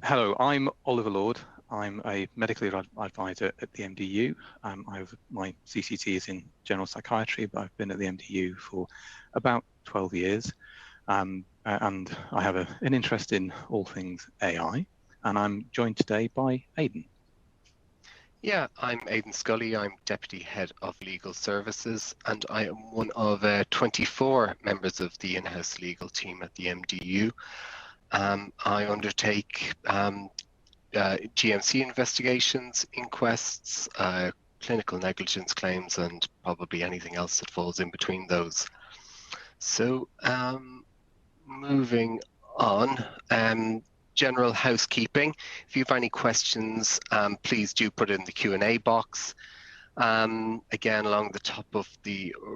Hello, I'm Oliver Lord. I'm a medical legal advisor at the MDU. My CCT is in general psychiatry, but I've been at the MDU for about 12 years. And I have an interest in all things AI. And I'm joined today by Aidan. Yeah, I'm Aidan Scully. I'm Deputy Head of Legal Services, and I am one of 24 members of the in-house legal team at the MDU. I undertake GMC investigations, inquests, clinical negligence claims, and probably anything else that falls in between those. So moving on, general housekeeping. If you have any questions, please do put it in the Q&A box. Again, along the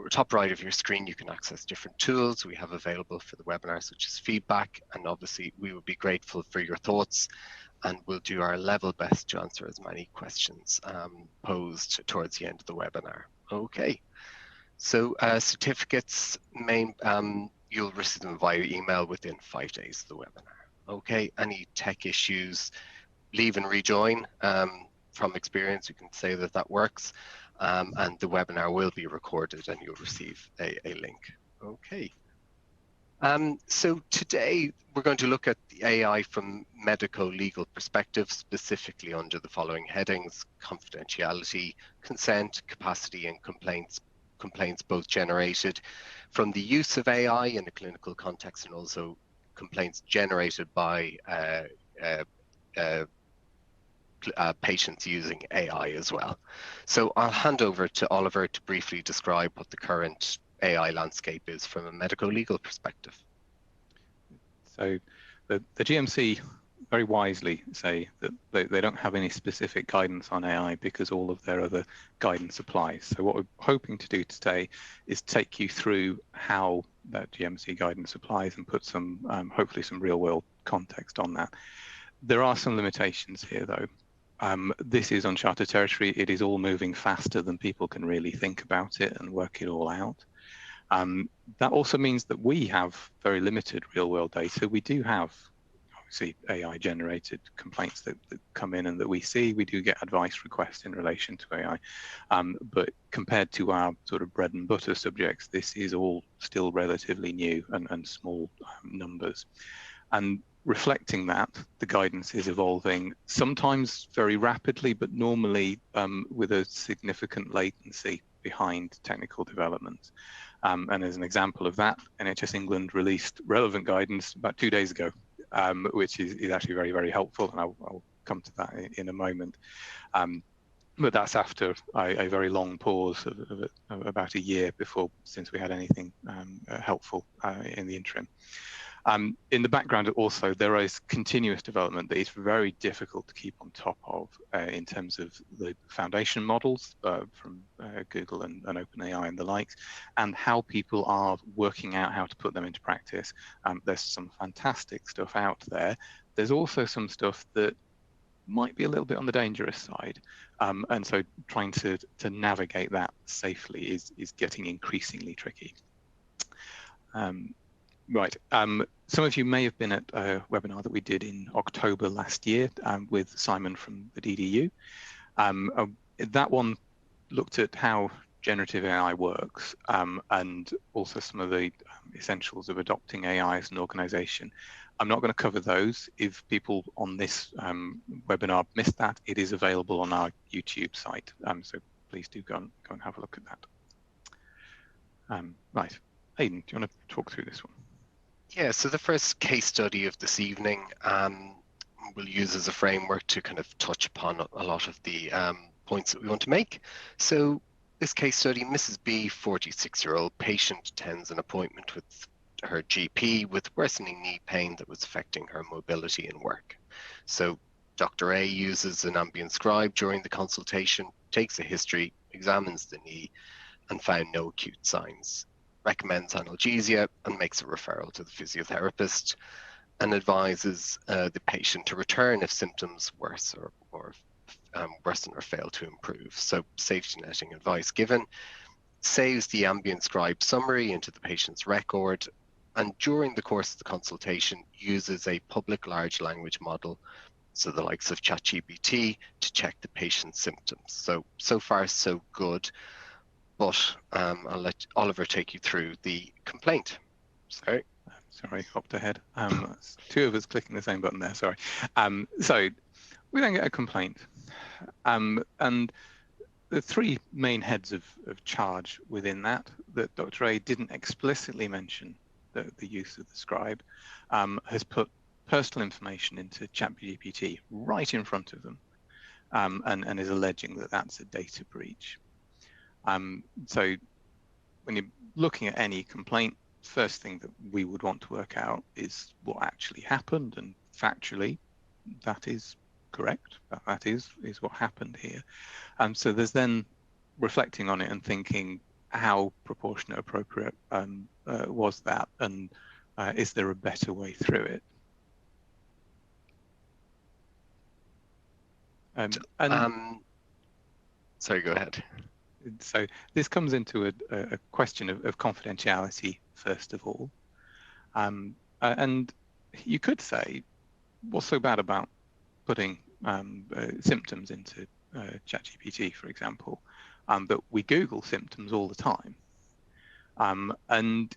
top right of your screen, you can access different tools we have available for the webinar, such as feedback, and obviously we would be grateful for your thoughts, and we'll do our level best to answer as many questions posed towards the end of the webinar. Okay, so certificates, you'll receive them via email within 5 days of the webinar. Okay, any tech issues, leave and rejoin. From experience, you can say that that works, and the webinar will be recorded and you'll receive a link. Okay. So today we're going to look at the AI from medico-legal perspective, specifically under the following headings: confidentiality, consent, capacity, and complaints both generated from the use of AI in a clinical context, and also complaints generated by patients using AI as well. So I'll hand over to Oliver to briefly describe what the current AI landscape is from a medico-legal perspective. So the GMC very wisely say that they don't have any specific guidance on AI because all of their other guidance applies. So what we're hoping to do today is take you through how that GMC guidance applies and put some, hopefully some real world context on that. There are some limitations here though. This is uncharted territory. It is all moving faster than people can really think about it and work it all out. That also means that we have very limited real world data. We do have obviously AI generated complaints that come in and that we see. We do get advice requests in relation to AI, but compared to our sort of bread and butter subjects, this is all still relatively new and small numbers. And reflecting that, the guidance is evolving sometimes very rapidly, but normally with a significant latency behind technical developments. And as an example of that, NHS England released relevant guidance about 2 days ago, which is actually very, very helpful, and I'll come to that in a moment. But that's after a very long pause of about a year since we had anything helpful in the interim. In the background also, there is continuous development that is very difficult to keep on top of in terms of the foundation models from Google and OpenAI and the likes, and how people are working out how to put them into practice. There's some fantastic stuff out there. There's also some stuff that might be a little bit on the dangerous side. And so trying to navigate that safely is getting increasingly tricky. Right. Some of you may have been at a webinar that we did in October last year with Simon from the DDU. That one looked at how generative AI works and also some of the essentials of adopting AI as an organization. I'm not going to cover those. If people on this webinar missed that, it is available on our YouTube site. So please do go and have a look at that. Right. Aidan, do you want to talk through this one? Yeah, so the first case study of this evening we'll use as a framework to kind of touch upon a lot of the points that we want to make. So this case study, Mrs. B, 46-year-old patient, attends an appointment with her GP with worsening knee pain that was affecting her mobility and work. So Dr. A uses an ambient scribe during the consultation, takes a history, examines the knee, and found no acute signs. Recommends analgesia and makes a referral to the physiotherapist, and advises the patient to return if symptoms worsen or fail to improve. So safety netting advice given, saves the ambient scribe summary into the patient's record, and during the course of the consultation uses a public large language model so the likes of ChatGPT, to check the patient's symptoms. So far so good, but I'll let Oliver take you through the complaint. Sorry. Sorry, hopped ahead. Two of us clicking the same button there, sorry. So we then get a complaint. And the three main heads of charge within that Dr. A didn't explicitly mention the use of the scribe, has put personal information into ChatGPT right in front of them, and is alleging that that's a data breach. So when you're looking at any complaint, first thing that we would want to work out is what actually happened, and factually that is correct. That is what happened here. So there's then reflecting on it and thinking how proportionate, appropriate was that, and is there a better way through it? Sorry, go ahead. So this comes into a question of confidentiality, first of all. And you could say, what's so bad about putting symptoms into ChatGPT, for example, that we Google symptoms all the time? And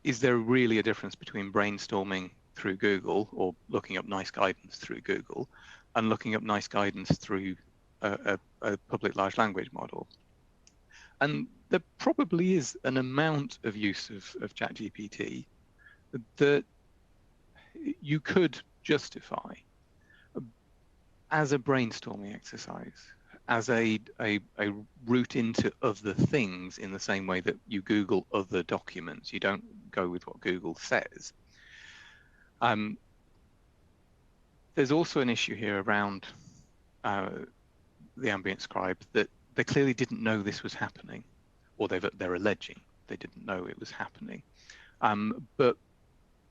is there really a difference between brainstorming through Google or looking up nice guidance through Google and looking up nice guidance through a public large language model? And there probably is an amount of use of ChatGPT that you could justify as a brainstorming exercise, as a route into other things, in the same way that you Google other documents. You don't go with what Google says. There's also an issue here around the ambient scribe, that they clearly didn't know this was happening, or they're alleging they didn't know it was happening. But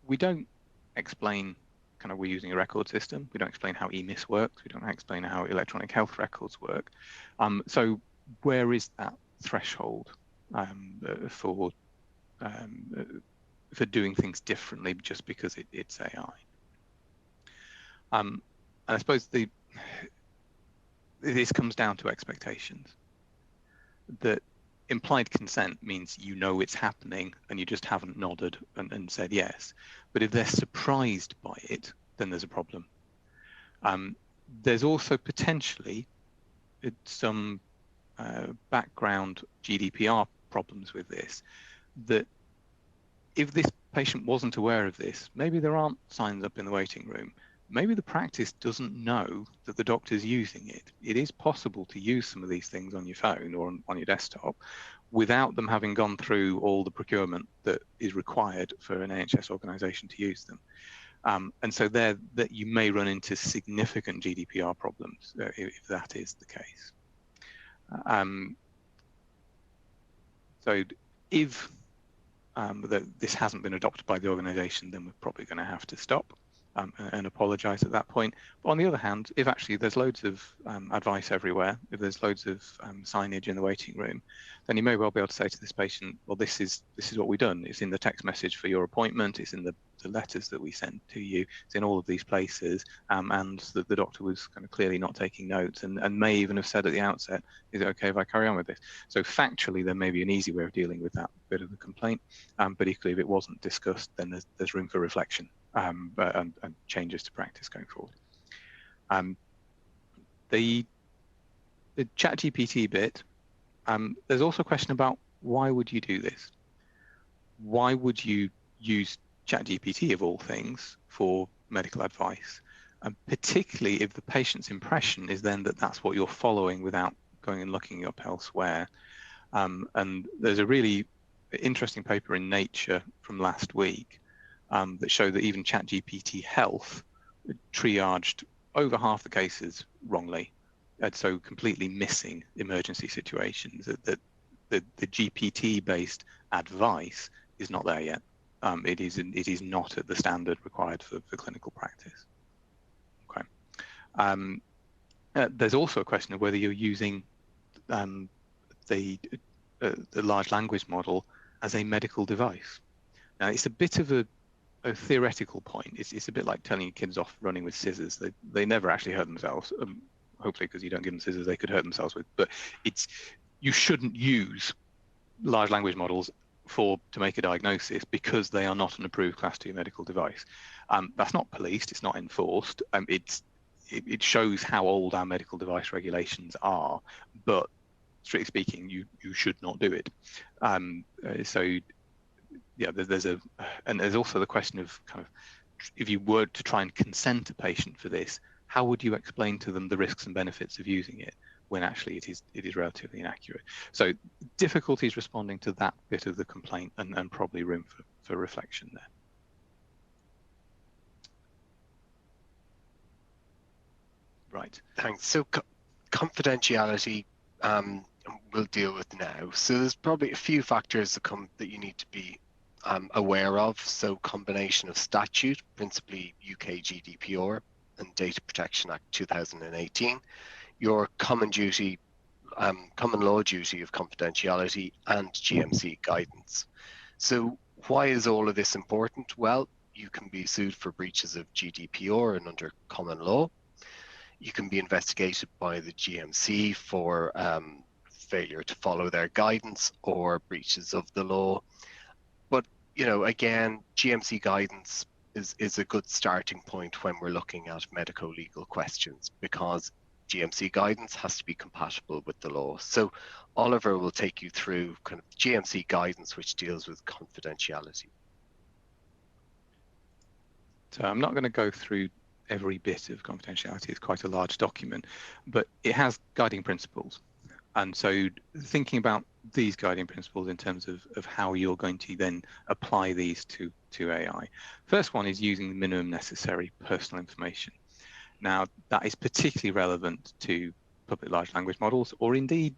we don't explain kind of we're using a record system. We don't explain how EMIS works. We don't explain how electronic health records work. So where is that threshold for doing things differently just because it's AI? And I suppose this comes down to expectations. That implied consent means you know it's happening and you just haven't nodded and said yes. But if they're surprised by it, then there's a problem. There's also potentially some background GDPR problems with this, that if this patient wasn't aware of this, maybe there aren't signs up in the waiting room. Maybe the practice doesn't know that the doctor's using it. It is possible to use some of these things on your phone or on your desktop without them having gone through all the procurement that is required for an NHS organisation to use them. And so there, that you may run into significant GDPR problems if that is the case. So if this hasn't been adopted by the organisation, then we're probably going to have to stop and apologise at that point. But on the other hand, if actually there's loads of advice everywhere, if there's loads of signage in the waiting room, then you may well be able to say to this patient, well, this is what we've done. It's in the text message for your appointment. It's in the letters that we sent to you. It's in all of these places. And the doctor was kind of clearly not taking notes and may even have said at the outset, is it okay if I carry on with this? So factually, there may be an easy way of dealing with that bit of the complaint. But equally, if it wasn't discussed, then there's room for reflection. And changes to practice going forward. The ChatGPT bit, there's also a question about why would you do this? Why would you use ChatGPT of all things for medical advice? And particularly if the patient's impression is then that that's what you're following without going and looking up elsewhere. And there's a really interesting paper in Nature from last week that show that even ChatGPT Health triaged over half the cases wrongly, and so completely missing emergency situations. That the GPT-based advice is not there yet. It is not at the standard required for clinical practice. Okay. There's also a question of whether you're using the large language model as a medical device. Now, it's a bit of a a theoretical point. It's a bit like telling your kids off running with scissors. They never actually hurt themselves. Hopefully, because you don't give them scissors they could hurt themselves with. But you shouldn't use large language models to make a diagnosis because they are not an approved Class 2 medical device. That's not policed. It's not enforced. It shows how old our medical device regulations are, but strictly speaking, you should not do it. So yeah, there's also the question of kind of, if you were to try and consent a patient for this, how would you explain to them the risks and benefits of using it when actually it is relatively inaccurate? So difficulties responding to that bit of the complaint, and probably room for reflection there. Right. Thanks. So confidentiality we'll deal with now. So there's probably a few factors that you need to be aware of. So combination of statute, principally UK GDPR and Data Protection Act 2018, your common law duty of confidentiality, and GMC guidance. So why is all of this important? Well, you can be sued for breaches of GDPR and under common law. You can be investigated by the GMC for failure to follow their guidance or breaches of the law. But, you know, again, GMC guidance is a good starting point when we're looking at medico-legal questions, because GMC guidance has to be compatible with the law. So Oliver will take you through kind of GMC guidance, which deals with confidentiality. So I'm not going to go through every bit of confidentiality. It's quite a large document, but it has guiding principles. And so thinking about these guiding principles in terms of how you're going to then apply these to AI. First one is using the minimum necessary personal information. Now, that is particularly relevant to public large language models, or indeed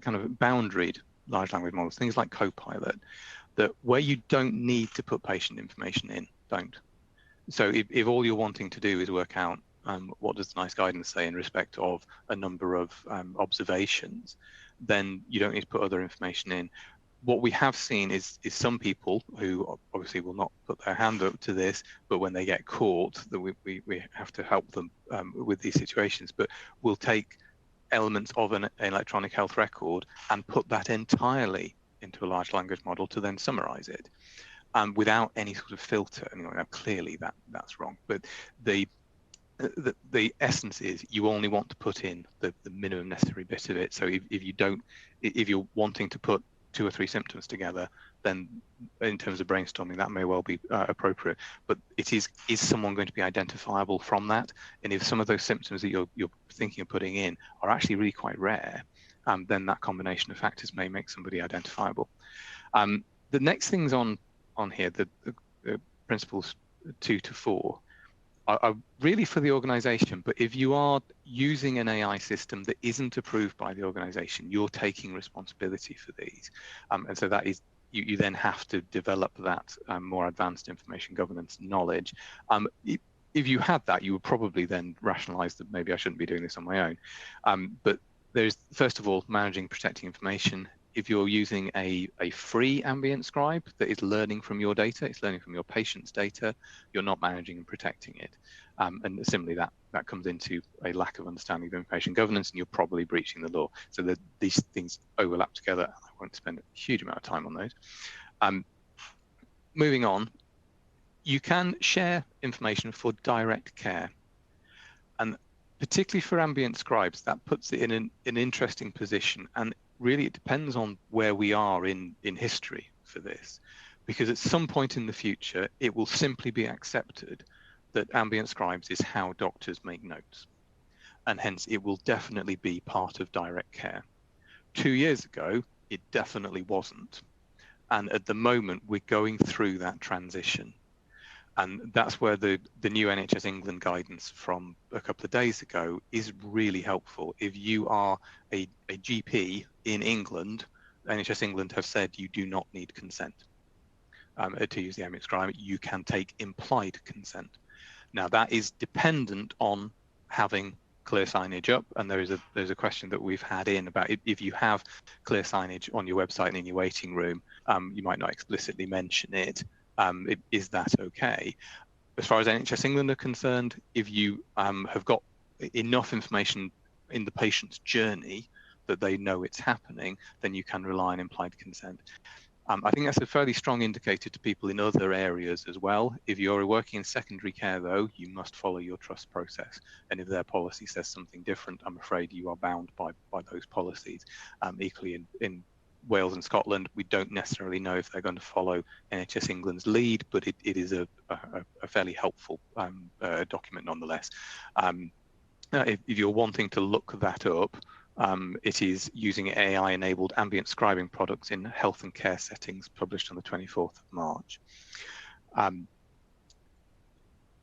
kind of boundaried large language models, things like Copilot, that where you don't need to put patient information in, don't. So if all you're wanting to do is work out what does the NICE guidance say in respect of a number of observations, then you don't need to put other information in. What we have seen is some people who obviously will not put their hand up to this, but when they get caught, that we have to help them with these situations, but we'll take elements of an electronic health record and put that entirely into a large language model to then summarize it without any sort of filter. And now clearly that's wrong, but the essence is you only want to put in the minimum necessary bit of it. So if you're wanting to put 2 or 3 symptoms together, then in terms of brainstorming, that may well be appropriate. But is someone going to be identifiable from that? And if some of those symptoms that you're thinking of putting in are actually really quite rare, then that combination of factors may make somebody identifiable. The next things on here, the principles 2 to 4, are really for the organization, but if you are using an AI system that isn't approved by the organization, you're taking responsibility for these. And so that is, you then have to develop that more advanced information governance knowledge. If you had that, you would probably then rationalize that maybe I shouldn't be doing this on my own. But there's, first of all, managing, protecting information. If you're using a free ambient scribe that is learning from your data, it's learning from your patient's data, you're not managing and protecting it. And similarly, that comes into a lack of understanding of information governance, and you're probably breaching the law. So that these things overlap together. I won't spend a huge amount of time on those. Moving on, you can share information for direct care. And particularly for ambient scribes, that puts it in an interesting position. And really, it depends on where we are in history for this, because at some point in the future, it will simply be accepted that ambient scribes is how doctors make notes, and hence it will definitely be part of direct care. 2 years ago, it definitely wasn't, and at the moment, we're going through that transition. And that's where the new NHS England guidance from a couple of days ago is really helpful. If you are a GP in England, NHS England have said you do not need consent to use the ambient scribe. You can take implied consent. Now that is dependent on having clear signage up, and there's a question that we've had in about if you have clear signage on your website and in your waiting room, you might not explicitly mention it. Is that okay? As far as NHS England are concerned, if you have got enough information in the patient's journey that they know it's happening, then you can rely on implied consent. I think that's a fairly strong indicator to people in other areas as well. If you're working in secondary care, though, you must follow your trust process. And if their policy says something different, I'm afraid you are bound by those policies. Equally, in Wales and Scotland, we don't necessarily know if they're going to follow NHS England's lead, but it is a fairly helpful document nonetheless. If you're wanting to look that up, it is using AI-enabled ambient scribing products in health and care settings, published on the 24th of March.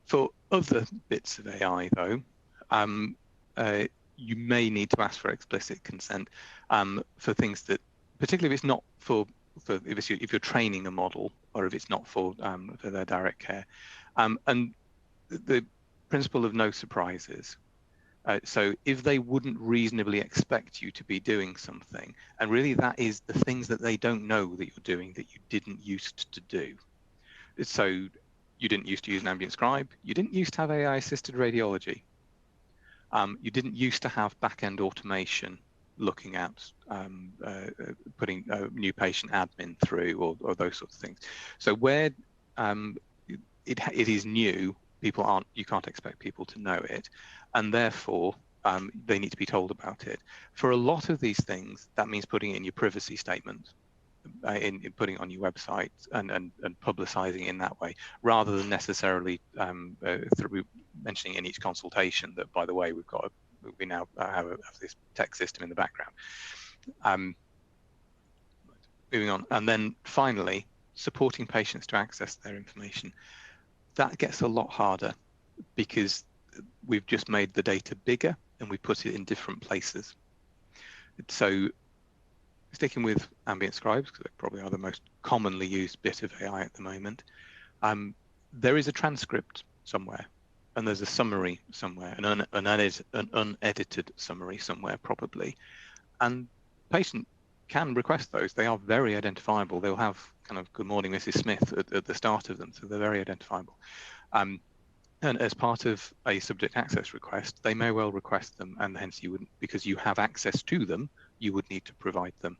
For other bits of AI, though, you may need to ask for explicit consent for things that, particularly if it's not if you're training a model, or if it's not for their direct care. And the principle of no surprises. So if they wouldn't reasonably expect you to be doing something, and really that is the things that they don't know that you're doing that you didn't used to do. So you didn't used to use an ambient scribe, you didn't used to have AI-assisted radiology, you didn't used to have back-end automation looking at putting new patient admin through, or those sorts of things. So where it is new, you can't expect people to know it, and therefore they need to be told about it. For a lot of these things, that means putting it in your privacy statement, in putting it on your website and publicizing it in that way, rather than necessarily through mentioning in each consultation that, by the way, we now have this tech system in the background. Moving on, and then finally, supporting patients to access their information. That gets a lot harder because we've just made the data bigger and we put it in different places. So sticking with ambient scribes, because they probably are the most commonly used bit of AI at the moment, there is a transcript somewhere, and there's a summary somewhere, an unedited summary somewhere probably, and patient can request those. They are very identifiable. They'll have kind of "Good morning, Mrs. Smith" at the start of them, so they're very identifiable. And as part of a subject access request, they may well request them, and hence you wouldn't, because you have access to them, you would need to provide them.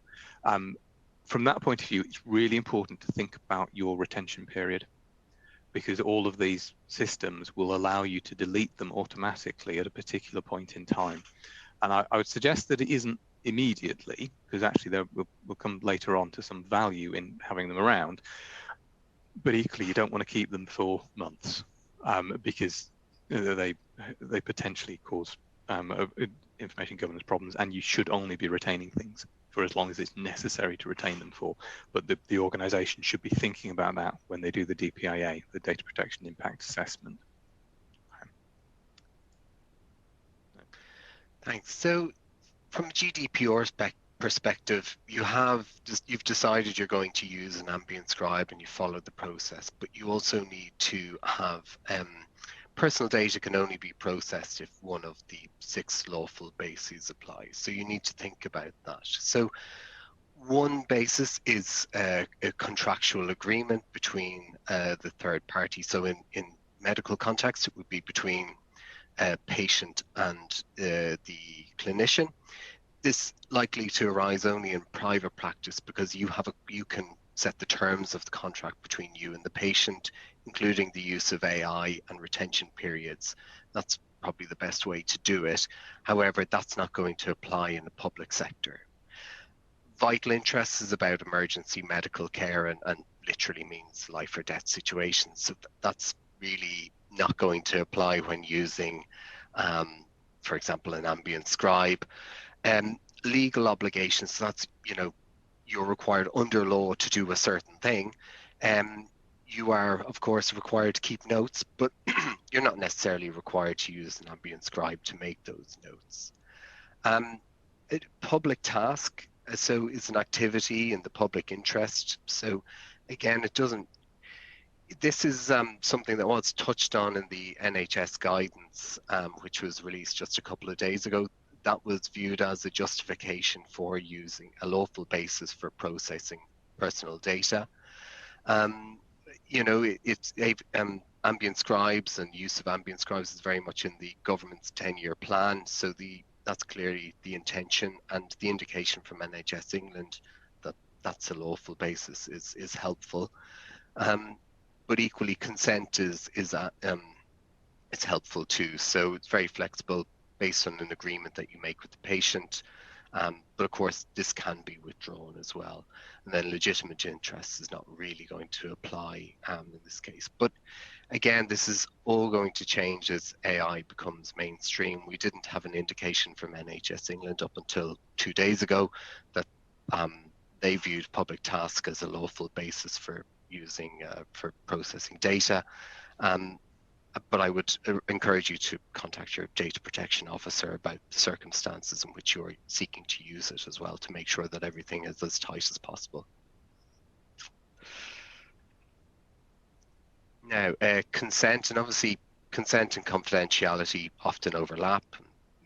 From that point of view, it's really important to think about your retention period, because all of these systems will allow you to delete them automatically at a particular point in time. And I would suggest that it isn't immediately, because actually we'll come later on to some value in having them around, but equally you don't want to keep them for months, because they potentially cause information governance problems, and you should only be retaining things for as long as it's necessary to retain them for. But the organization should be thinking about that when they do the DPIA, the Data Protection Impact Assessment. Thanks. So from a GDPR perspective, you've decided you're going to use an ambient scribe and you followed the process, but you also need to have personal data can only be processed if one of the 6 lawful bases applies. So you need to think about that. So one basis is a contractual agreement between the third party. So in medical context, it would be between patient and the clinician. This likely to arise only in private practice because you can set the terms of the contract between you and the patient, including the use of AI and retention periods. That's probably the best way to do it. However, that's not going to apply in the public sector. Vital interest is about emergency medical care and literally means life or death situations. So that's really not going to apply when using, for example, an ambient scribe. Legal obligations, so that's, you're required under law to do a certain thing. You are, of course, required to keep notes, but you're not necessarily required to use an ambient scribe to make those notes. Public task, so it's an activity in the public interest. So again, this is something that was touched on in the NHS guidance, which was released just a couple of days ago. That was viewed as a justification for using a lawful basis for processing personal data. you know, it's ambient scribes and use of ambient scribes is very much in the government's 10-year plan. So that's clearly the intention, and the indication from NHS England that that's a lawful basis is helpful. But equally, consent is it's helpful too. So it's very flexible based on an agreement that you make with the patient. But of course, this can be withdrawn as well. And then legitimate interest is not really going to apply in this case. But again, this is all going to change as AI becomes mainstream. We didn't have an indication from NHS England up until 2 days ago that they viewed public task as a lawful basis for using for processing data. But I would encourage you to contact your data protection officer about the circumstances in which you're seeking to use it as well, to make sure that everything is as tight as possible. Now, consent, and obviously consent and confidentiality often overlap.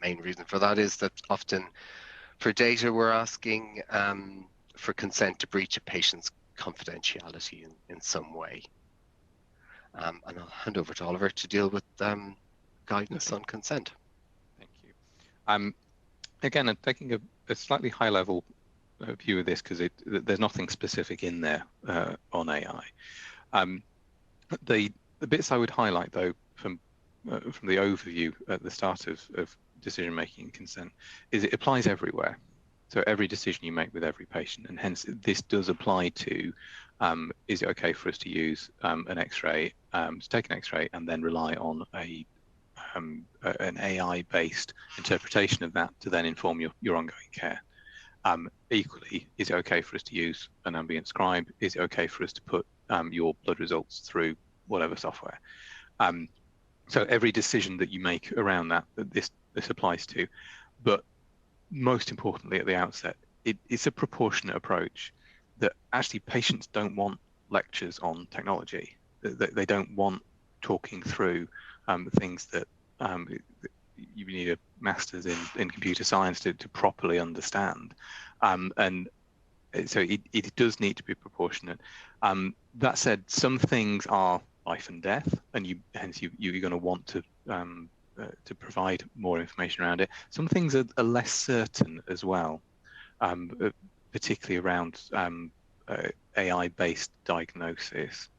Main reason for that is that often for data we're asking for consent to breach a patient's confidentiality in some way. And I'll hand over to Oliver to deal with guidance on consent. Thank you. Again, I'm taking a slightly high level view of this because there's nothing specific in there on AI. The bits I would highlight though from the overview at the start of decision making and consent is it applies everywhere. So every decision you make with every patient, and hence this does apply to, is it okay for us to use an X-ray, to take an X-ray and then rely on an AI-based interpretation of that to then inform your ongoing care? Equally, is it okay for us to use an ambient scribe? Is it okay for us to put your blood results through whatever software? So every decision that you make around that this applies to, but most importantly at the outset, it's a proportionate approach that actually patients don't want lectures on technology. They don't want talking through things that you need a master's in computer science to properly understand. And so it does need to be proportionate. That said, some things are life and death, and hence you're going to want to provide more information around it. Some things are less certain as well, particularly around AI-based diagnosis,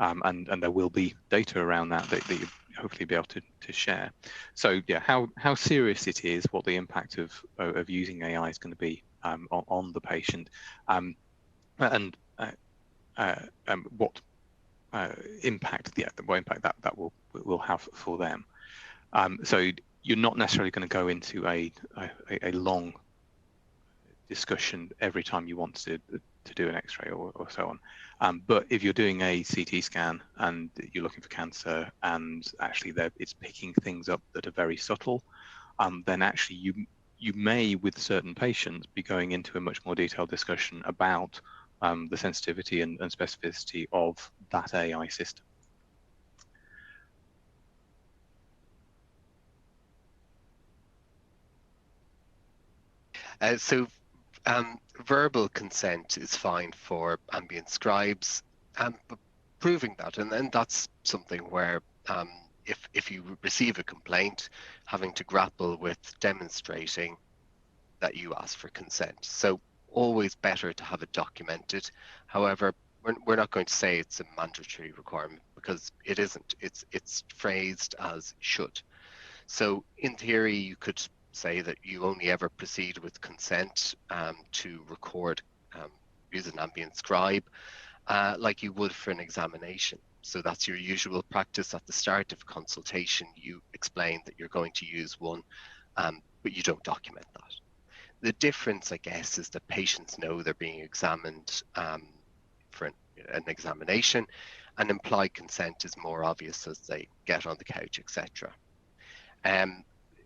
and there will be data around that you hopefully be able to share. So yeah, how serious it is, what the impact of using AI is going to be on the patient, and what impact that will have for them. So you're not necessarily going to go into a long discussion every time you want to do an X-ray or so on. But if you're doing a CT scan and you're looking for cancer, and actually it's picking things up that are very subtle, then actually you may, with certain patients, be going into a much more detailed discussion about the sensitivity and specificity of that AI system. So verbal consent is fine for ambient scribes, but proving that, and then that's something where if you receive a complaint, having to grapple with demonstrating that you asked for consent. So always better to have it documented. However, we're not going to say it's a mandatory requirement, because it isn't. It's phrased as should. So in theory, you could say that you only ever proceed with consent to record, use an ambient scribe, like you would for an examination. So that's your usual practice. At the start of consultation, you explain that you're going to use one, but you don't document that. The difference, I guess, is that patients know they're being examined for an examination, and implied consent is more obvious as they get on the couch, etc.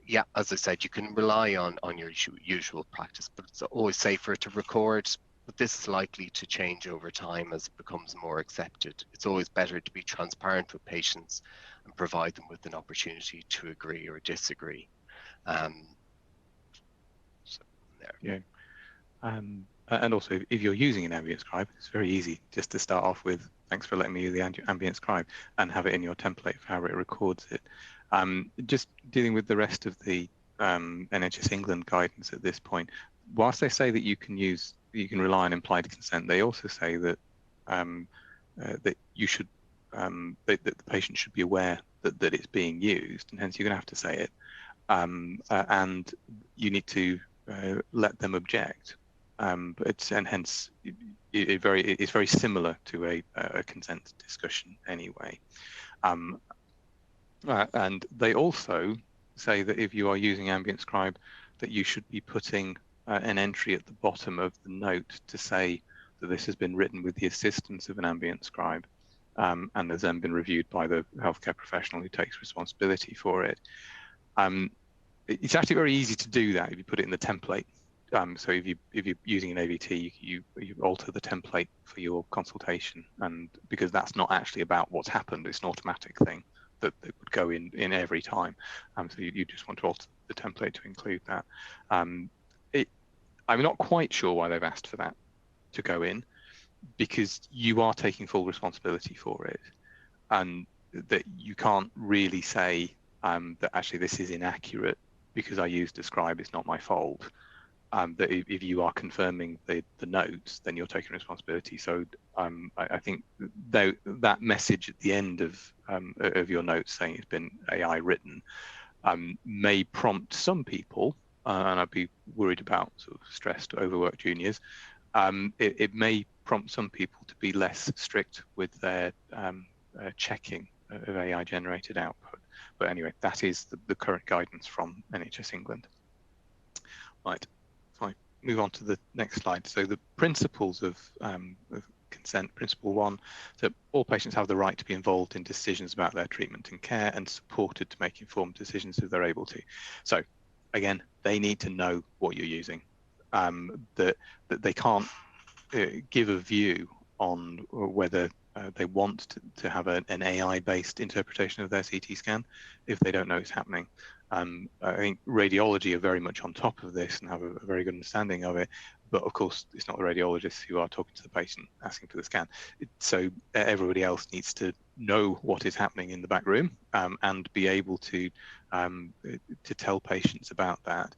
Yeah, as I said, you can rely on your usual practice, but it's always safer to record. But this is likely to change over time as it becomes more accepted. It's always better to be transparent with patients and provide them with an opportunity to agree or disagree. So there. Yeah. And also, if you're using an ambient scribe, it's very easy just to start off with thanks for letting me use the ambient scribe, and have it in your template for how it records it. Just dealing with the rest of the NHS England guidance at this point, whilst they say that you can rely on implied consent, they also say that that you should that the patient should be aware that it's being used, and hence you're going to have to say it, and you need to let them object. And hence it's very similar to a consent discussion anyway. And they also say that if you are using ambient scribe, that you should be putting an entry at the bottom of the note to say that this has been written with the assistance of an ambient scribe, and has then been reviewed by the healthcare professional who takes responsibility for it. It's actually very easy to do that if you put it in the template. So if you're using an AVT, you alter the template for your consultation, and because that's not actually about what's happened, it's an automatic thing that would go in every time. So you just want to alter the template to include that. I'm not quite sure why they've asked for that to go in, because you are taking full responsibility for it, and that you can't really say that actually this is inaccurate because I used describe, it's not my fault. That if you are confirming the notes, then you're taking responsibility. So I think that message at the end of your notes saying it's been AI written may prompt some people, and I'd be worried about sort of stressed, overworked juniors. It may prompt some people to be less strict with their checking of AI generated output. But anyway, that is the current guidance from NHS England. Right. So I move on to the next slide. So the principles of consent, principle 1, so all patients have the right to be involved in decisions about their treatment and care and supported to make informed decisions if they're able to. So again, they need to know what you're using, that they can't give a view on whether they want to have an AI-based interpretation of their CT scan if they don't know it's happening. I think radiology are very much on top of this and have a very good understanding of it, but of course it's not the radiologists who are talking to the patient asking for the scan. So everybody else needs to know what is happening in the back room and be able to tell patients about that.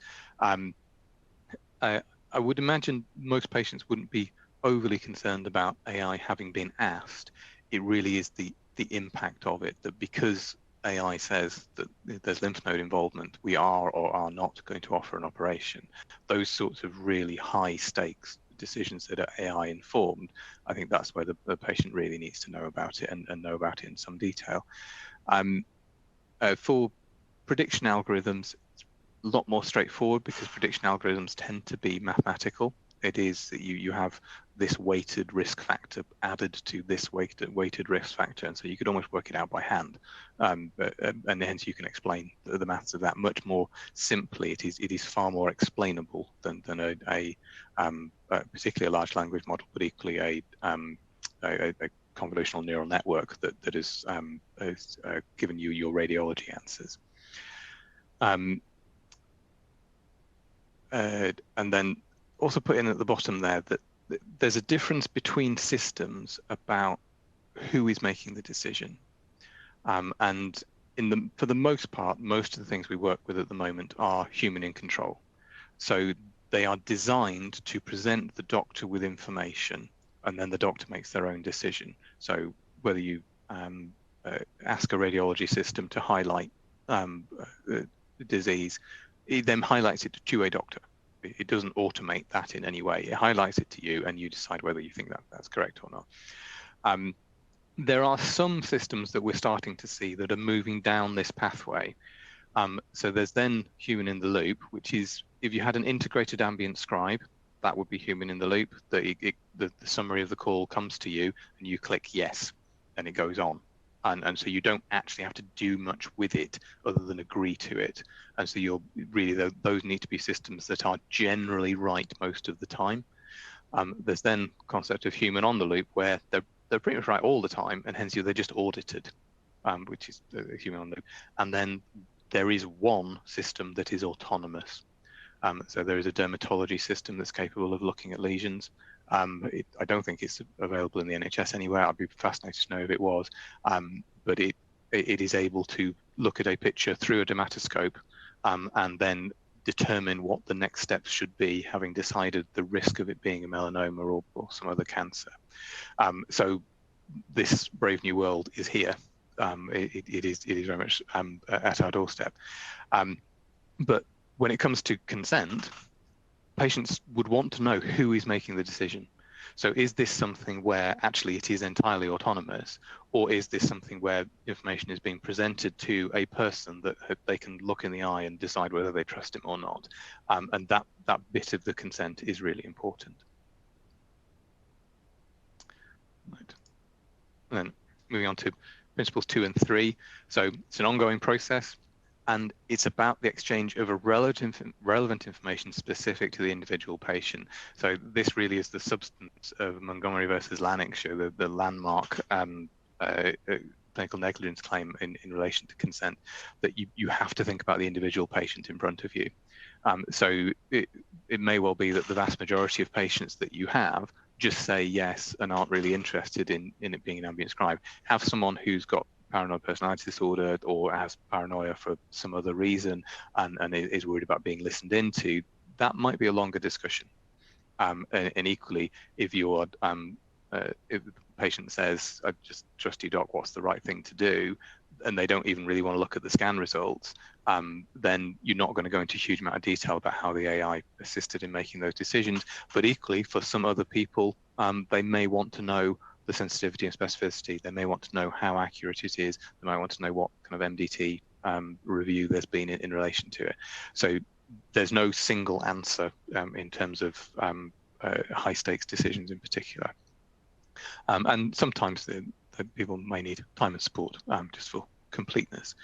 I would imagine most patients wouldn't be overly concerned about AI having been asked. It really is the impact of it, that because AI says that there's lymph node involvement, we are or are not going to offer an operation. Those sorts of really high stakes decisions that are AI informed, I think that's where the patient really needs to know about it and know about it in some detail. For prediction algorithms, it's a lot more straightforward because prediction algorithms tend to be mathematical. It is that you have this weighted risk factor added to this weighted risk factor, and so you could almost work it out by hand, and hence you can explain the maths of that much more simply. It is far more explainable than a particularly a large language model, but equally a convolutional neural network that has given you your radiology answers. And then also put in at the bottom there that there's a difference between systems about who is making the decision. And for the most part, most of the things we work with at the moment are human in control. So they are designed to present the doctor with information, and then the doctor makes their own decision. So whether you ask a radiology system to highlight the disease, it then highlights it to a doctor. It doesn't automate that in any way. It highlights it to you, and you decide whether you think that that's correct or not. There are some systems that we're starting to see that are moving down this pathway. So there's then human in the loop, which is if you had an integrated ambient scribe, that would be human in the loop. The summary of the call comes to you, and you click yes, and it goes on. And so you don't actually have to do much with it other than agree to it. And so you're really, those need to be systems that are generally right most of the time. There's then concept of human on the loop where they're pretty much right all the time, and hence they're just audited, which is the human on the loop. And then there is one system that is autonomous. So there is a dermatology system that's capable of looking at lesions, I don't think it's available in the NHS anywhere. I'd be fascinated to know if it was, but it is able to look at a picture through a dermatoscope and then determine what the next steps should be, having decided the risk of it being a melanoma or some other cancer. So this brave new world is here. It is very much at our doorstep. But when it comes to consent, patients would want to know who is making the decision. So is this something where actually it is entirely autonomous, or is this something where information is being presented to a person that they can look in the eye and decide whether they trust him or not? And that bit of the consent is really important. Right. And then moving on to principles 2 and 3. So it's an ongoing process, and it's about the exchange of a relevant information specific to the individual patient. So this really is the substance of Montgomery versus Lanarkshire, the landmark clinical negligence claim in relation to consent, that you have to think about the individual patient in front of you. So it may well be that the vast majority of patients that you have just say yes and aren't really interested in it being an ambient scribe. Have someone who's got paranoid personality disorder or has paranoia for some other reason and is worried about being listened into, that might be a longer discussion. And equally, if you're if the patient says, I just trust you, doc, what's the right thing to do, and they don't even really want to look at the scan results, then you're not going to go into a huge amount of detail about how the AI assisted in making those decisions. But equally, for some other people, they may want to know the sensitivity and specificity. They may want to know how accurate it is. They might want to know what kind of MDT review there's been in relation to it. So there's no single answer in terms of high stakes decisions in particular. And sometimes the people may need time and support just for completeness.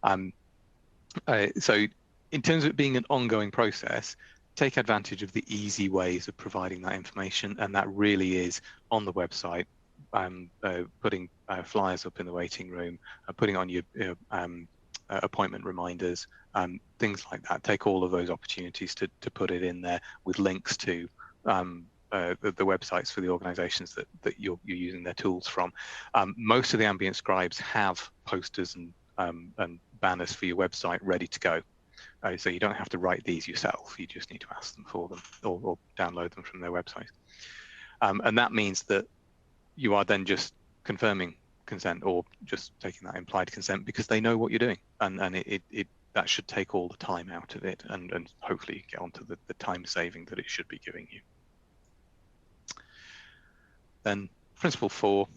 So in terms of it being an ongoing process, take advantage of the easy ways of providing that information, and that really is on the website, putting flyers up in the waiting room, putting on your appointment reminders, things like that. Take all of those opportunities to put it in there with links to the websites for the organizations that you're using their tools from. Most of the ambient scribes have posters and banners for your website ready to go. So you don't have to write these yourself. You just need to ask them for them or download them from their website. And that means that you are then just confirming consent or just taking that implied consent because they know what you're doing. And that should take all the time out of it and hopefully get onto the time saving that it should be giving you. Then principle 4,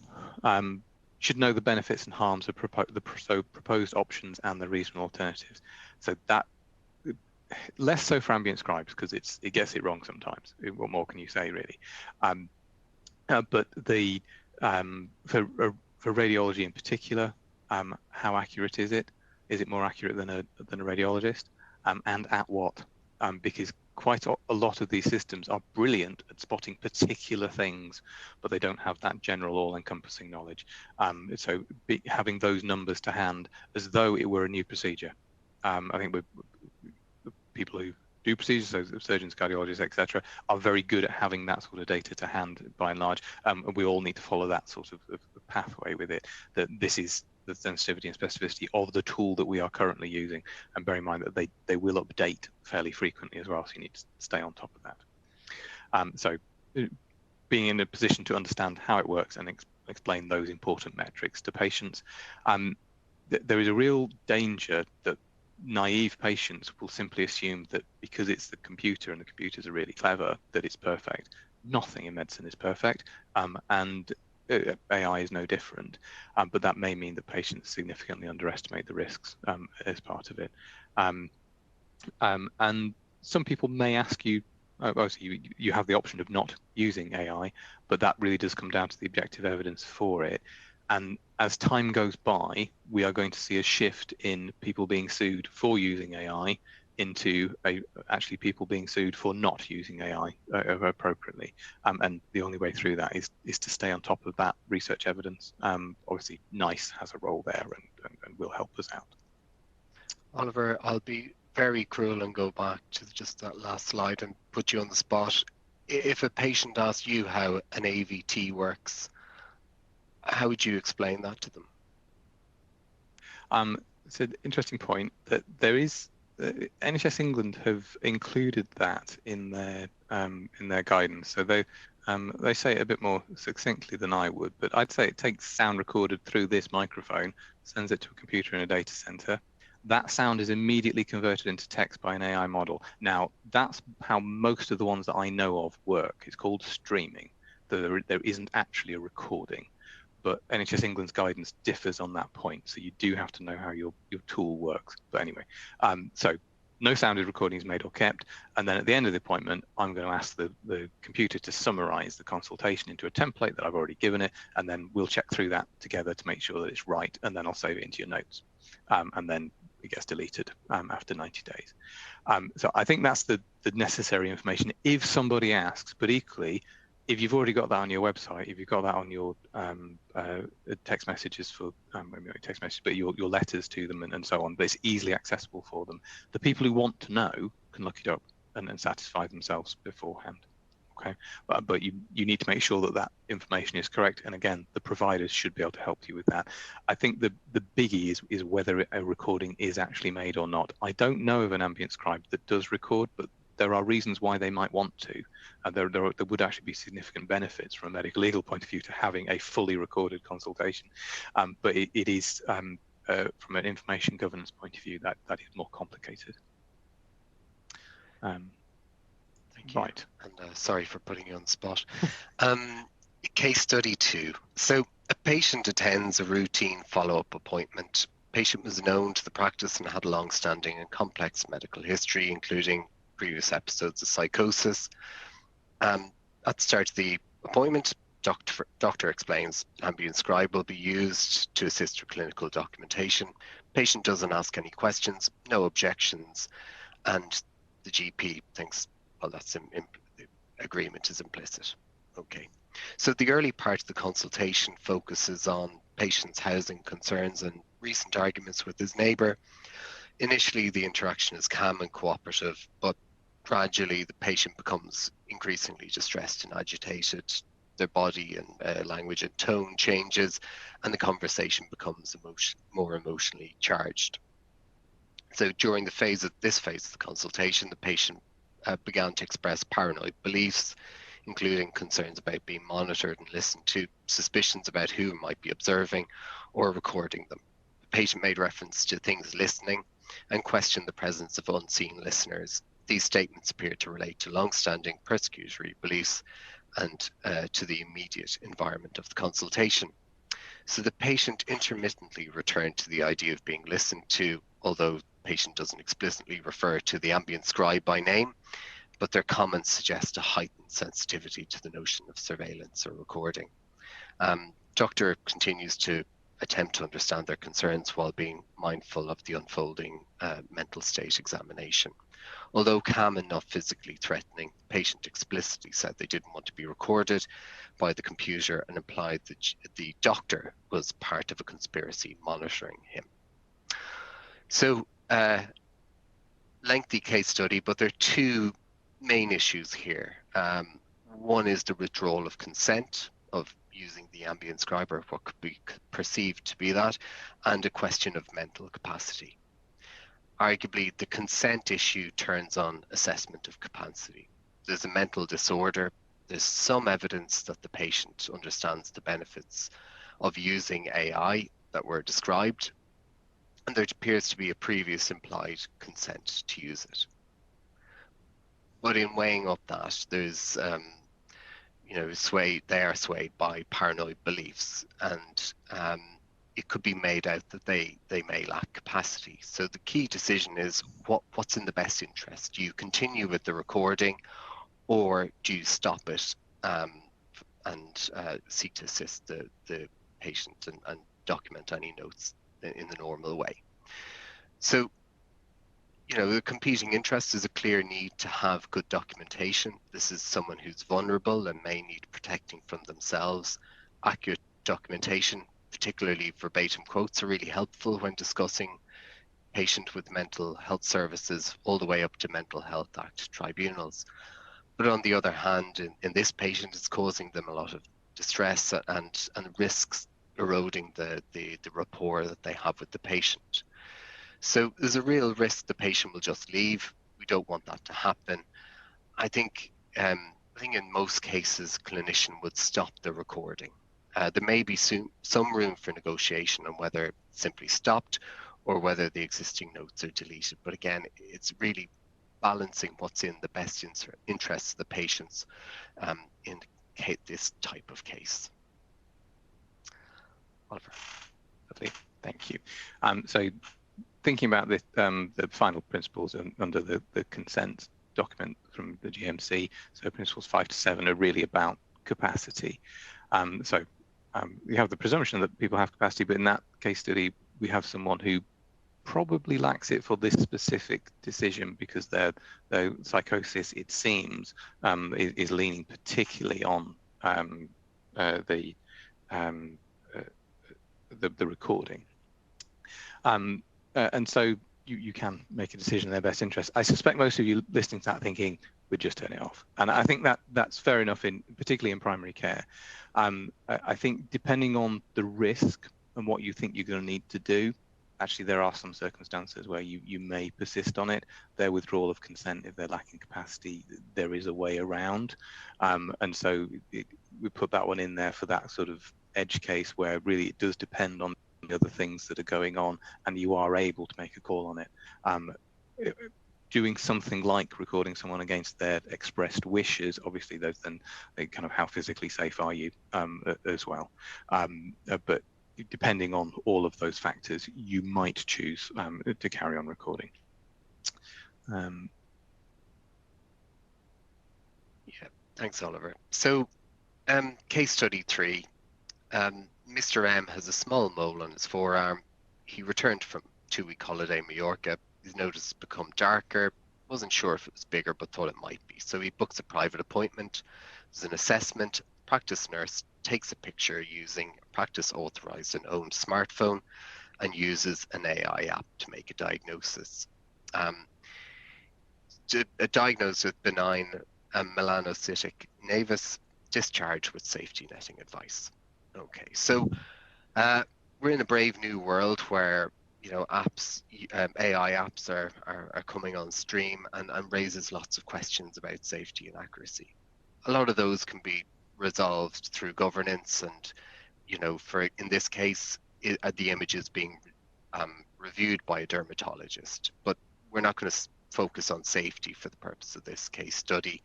should know the benefits and harms of proposed options and the reasonable alternatives. So that, less so for ambient scribes because it gets it wrong sometimes. What more can you say, really? But the for radiology in particular, how accurate is it? Is it more accurate than a radiologist? And at what? Because quite a lot of these systems are brilliant at spotting particular things, but they don't have that general all-encompassing knowledge. So having those numbers to hand as though it were a new procedure. I think people who do procedures, so surgeons, cardiologists, etc., are very good at having that sort of data to hand by and large. And we all need to follow that sort of pathway with it, that this is the sensitivity and specificity of the tool that we are currently using. And bear in mind that they will update fairly frequently as well, so you need to stay on top of that. So being in a position to understand how it works and explain those important metrics to patients. There is a real danger that naive patients will simply assume that because it's the computer and the computers are really clever, that it's perfect. Nothing in medicine is perfect, and AI is no different, but that may mean that patients significantly underestimate the risks as part of it. And some people may ask you, obviously you have the option of not using AI, but that really does come down to the objective evidence for it. And as time goes by, we are going to see a shift in people being sued for using AI into actually people being sued for not using AI appropriately. And the only way through that is to stay on top of that research evidence. Obviously, NICE has a role there and will help us out. Oliver, I'll be very cruel and go back to just that last slide and put you on the spot. If a patient asked you how an AVT works, how would you explain that to them? It's an interesting point that there is NHS England have included that in their guidance. So they say it a bit more succinctly than I would, but I'd say it takes sound recorded through this microphone, sends it to a computer in a data center. That sound is immediately converted into text by an AI model. Now, that's how most of the ones that I know of work. It's called streaming. There isn't actually a recording, but NHS England's guidance differs on that point. So you do have to know how your tool works. But anyway, so no sounded recordings made or kept. And then at the end of the appointment, I'm going to ask the computer to summarize the consultation into a template that I've already given it. And then we'll check through that together to make sure that it's right. And then I'll save it into your notes. And then it gets deleted after 90 days. So I think that's the necessary information if somebody asks, but equally, if you've already got that on your website, if you've got that on your text messages for maybe text messages, but your letters to them and so on, but it's easily accessible for them. The people who want to know can look it up and satisfy themselves beforehand. Okay, but you need to make sure that that information is correct. And again, the providers should be able to help you with that. I think the biggie is whether a recording is actually made or not. I don't know of an ambient scribe that does record, but there are reasons why they might want to. There would actually be significant benefits from a medico-legal point of view to having a fully recorded consultation. But it is, from an information governance point of view, that is more complicated. Thank you. Right. And sorry for putting you on the spot. Case study 2. So a patient attends a routine follow-up appointment. Patient was known to the practice and had a long-standing and complex medical history, including previous episodes of psychosis. At the start of the appointment, doctor explains ambient scribe will be used to assist with clinical documentation. Patient doesn't ask any questions, no objections, and the GP thinks, well, that's the agreement is implicit. Okay. So the early part of the consultation focuses on patient's housing concerns and recent arguments with his neighbour. Initially, the interaction is calm and cooperative, but gradually the patient becomes increasingly distressed and agitated. Their body and language and tone changes, and the conversation becomes more emotionally charged. So during this phase of the consultation, the patient began to express paranoid beliefs, including concerns about being monitored and listened to, suspicions about who might be observing or recording them. The patient made reference to things listening and questioned the presence of unseen listeners. These statements appear to relate to long-standing persecutory beliefs and to the immediate environment of the consultation. So the patient intermittently returned to the idea of being listened to, although the patient doesn't explicitly refer to the ambient scribe by name, but their comments suggest a heightened sensitivity to the notion of surveillance or recording. Doctor continues to attempt to understand their concerns while being mindful of the unfolding mental state examination. Although calm and not physically threatening, the patient explicitly said they didn't want to be recorded by the computer and implied that the doctor was part of a conspiracy monitoring him. So, lengthy case study, but there are two main issues here. One is the withdrawal of consent of using the ambient scribe, or what could be perceived to be that, and a question of mental capacity. Arguably, the consent issue turns on assessment of capacity. There's a mental disorder. There's some evidence that the patient understands the benefits of using AI that were described, and there appears to be a previous implied consent to use it. But in weighing up that, there's, they are swayed by paranoid beliefs, and it could be made out that they may lack capacity. So the key decision is what's in the best interest. Do you continue with the recording, or do you stop it and seek to assist the patient and document any notes in the normal way? So, the competing interest is a clear need to have good documentation. This is someone who's vulnerable and may need protecting from themselves. Accurate documentation, particularly verbatim quotes, are really helpful when discussing patient with mental health services all the way up to Mental Health Act tribunals. But on the other hand, in this patient, it's causing them a lot of distress and risks eroding the rapport that they have with the patient. So there's a real risk the patient will just leave. We don't want that to happen. I think in most cases, clinician would stop the recording. There may be some room for negotiation on whether it's simply stopped or whether the existing notes are deleted. But again, it's really balancing what's in the best interests of the patients in this type of case. Oliver. Lovely, thank you. So thinking about the final principles under the consent document from the GMC, so principles 5 to 7 are really about capacity. So we have the presumption that people have capacity, but in that case study, we have someone who probably lacks it for this specific decision because their psychosis, it seems, is leaning particularly on the recording. And so you can make a decision in their best interest. I suspect most of you listening to that thinking, we'd just turn it off. And I think that's fair enough, particularly in primary care. I think depending on the risk and what you think you're going to need to do, actually there are some circumstances where you may persist on it. Their withdrawal of consent, if they're lacking capacity, there is a way around. And so we put that one in there for that sort of edge case where really it does depend on the other things that are going on and you are able to make a call on it. Doing something like recording someone against their expressed wishes, obviously those then kind of how physically safe are you as well. But depending on all of those factors, you might choose to carry on recording. Yeah, thanks, Oliver. So case study 3, Mr. M has a small mole on his forearm. He returned from 2-week holiday in Mallorca. His nose become darker. Wasn't sure if it was bigger, but thought it might be. So he books a private appointment. There's an assessment. Practice nurse takes a picture using a practice authorized and owned smartphone and uses an AI app to make a diagnosis. Diagnosed with benign melanocytic nevus, discharged with safety netting advice. Okay, so we're in a brave new world where apps, AI apps are coming on stream and raises lots of questions about safety and accuracy. A lot of those can be resolved through governance and, for in this case, the images being reviewed by a dermatologist. But we're not going to focus on safety for the purpose of this case study,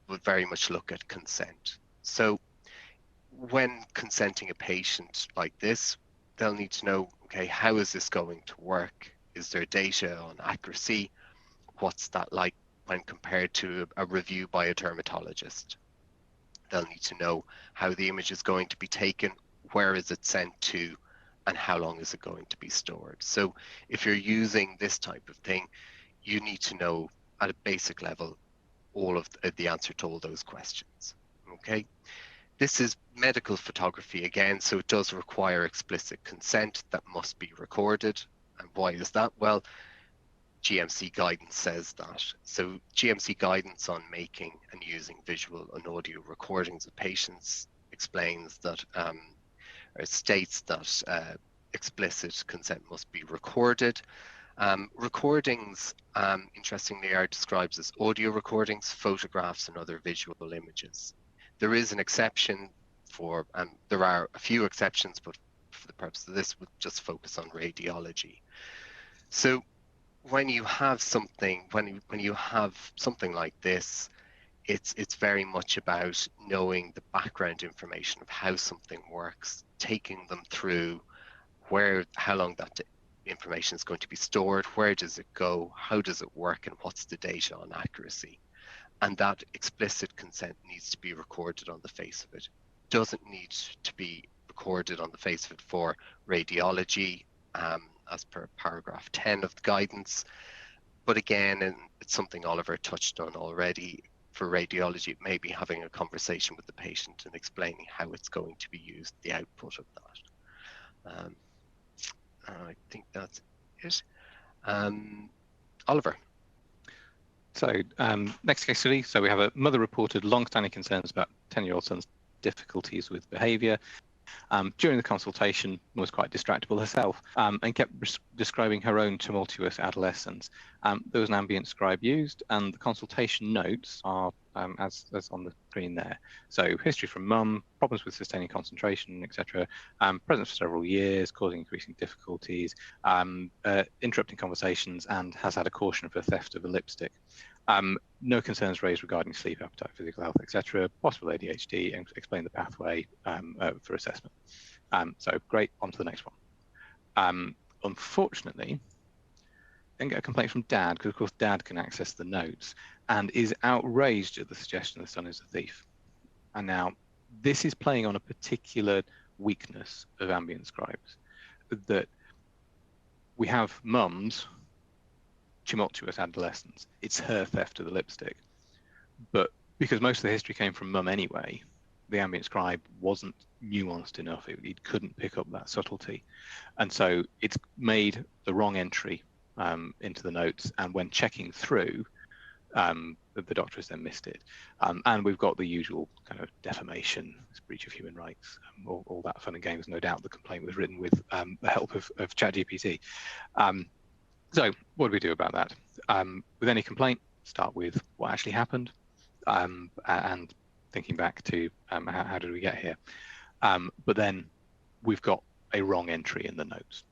but very much look at consent. So when consenting a patient like this, they'll need to know, okay, how is this going to work? Is there data on accuracy? What's that like when compared to a review by a dermatologist? They'll need to know how the image is going to be taken, where is it sent to, and how long is it going to be stored. So if you're using this type of thing, you need to know at a basic level all of the answer to all those questions. Okay. This is medical photography again, so it does require explicit consent that must be recorded. And why is that? Well, GMC guidance says that. So GMC guidance on making and using visual and audio recordings of patients explains that, or states that explicit consent must be recorded. Recordings, interestingly, are described as audio recordings, photographs, and other visual images. There is an exception for, there are a few exceptions, but for the purpose of this, we'll just focus on radiology. So when you have something, when you have something like this, it's very much about knowing the background information of how something works, taking them through how long that information is going to be stored, where does it go, how does it work, and what's the data on accuracy. And that explicit consent needs to be recorded on the face of it. Doesn't need to be recorded on the face of it for radiology, as per paragraph 10 of the guidance. But again, and it's something Oliver touched on already, for radiology, it may be having a conversation with the patient and explaining how it's going to be used, the output of that. I think that's it. Oliver. So next case study. So we have a mother reported long-standing concerns about 10-year-old son's difficulties with behaviour. During the consultation, was quite distractible herself and kept describing her own tumultuous adolescence. There was an ambient scribe used, and the consultation notes are as on the screen there. So history from mum, problems with sustaining concentration, etc. Present for several years, causing increasing difficulties, interrupting conversations, and has had a caution for theft of a lipstick. No concerns raised regarding sleep, appetite, physical health, etc. Possible ADHD, and explain the pathway for assessment. So great, on to the next one. Unfortunately, didn't get a complaint from dad, because of course dad can access the notes and is outraged at the suggestion the son is a thief. And now this is playing on a particular weakness of ambient scribes, that we have mums tumultuous adolescence. It's her theft of the lipstick. But because most of the history came from mum anyway, the ambient scribe wasn't nuanced enough. It couldn't pick up that subtlety. And so it's made the wrong entry into the notes. And when checking through, the doctor has then missed it. And we've got the usual kind of defamation, breach of human rights, all that fun and games. No doubt the complaint was written with the help of ChatGPT. So what do we do about that? With any complaint, start with what actually happened, and thinking back to how did we get here? But then we've got a wrong entry in the notes.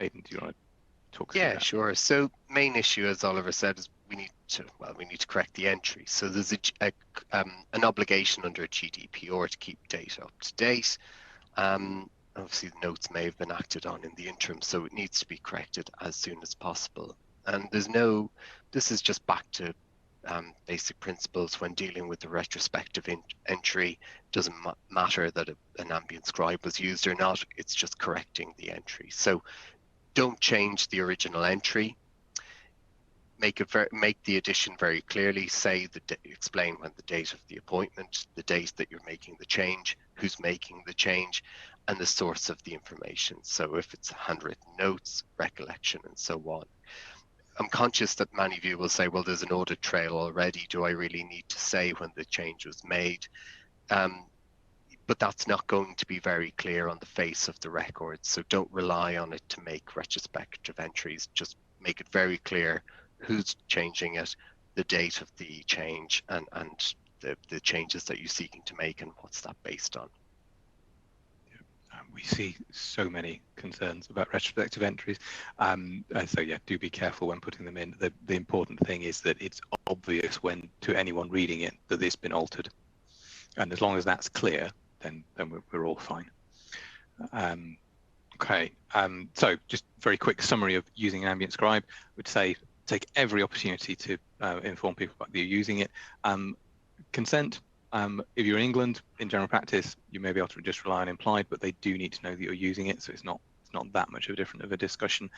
Aidan, do you want to talk through that? Yeah, sure. So main issue, as Oliver said, is we need to correct the entry. So there's an obligation under GDPR to keep data up to date. Obviously, the notes may have been acted on in the interim, so it needs to be corrected as soon as possible. And this is just back to basic principles when dealing with the retrospective entry. It doesn't matter that an ambient scribe was used or not, it's just correcting the entry. So don't change the original entry. Make the addition very clearly. Explain when the date of the appointment, the date that you're making the change, who's making the change, and the source of the information. So if it's handwritten notes, recollection, and so on. I'm conscious that many of you will say, well, there's an audit trail already. Do I really need to say when the change was made? But that's not going to be very clear on the face of the record. So don't rely on it to make retrospective entries. Just make it very clear who's changing it, the date of the change, and the changes that you're seeking to make, and what's that based on. We see so many concerns about retrospective entries. So yeah, do be careful when putting them in. The important thing is that it's obvious to anyone reading it that it's been altered. And as long as that's clear, then we're all fine. Okay, so just very quick summary of using an ambient scribe. I would say take every opportunity to inform people about that you're using it. Consent. If you're in England, in general practice, you may be able to just rely on implied, but they do need to know that you're using it, so it's not that much of a discussion.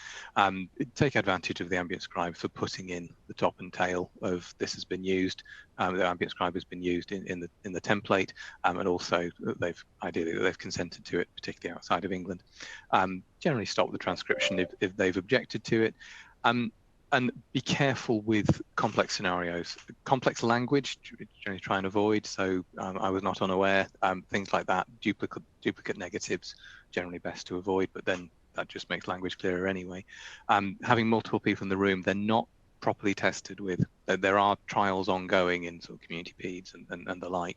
Take advantage of the ambient scribe for putting in the top and tail of this has been used. The ambient scribe has been used in the template, and also they've consented to it, particularly outside of England. Generally stop the transcription if they've objected to it. And be careful with complex scenarios. Complex language, generally try and avoid. So I was not unaware, things like that. Duplicate negatives, generally best to avoid, but then that just makes language clearer anyway. Having multiple people in the room, they're not properly tested with. There are trials ongoing in sort of community peds and the like,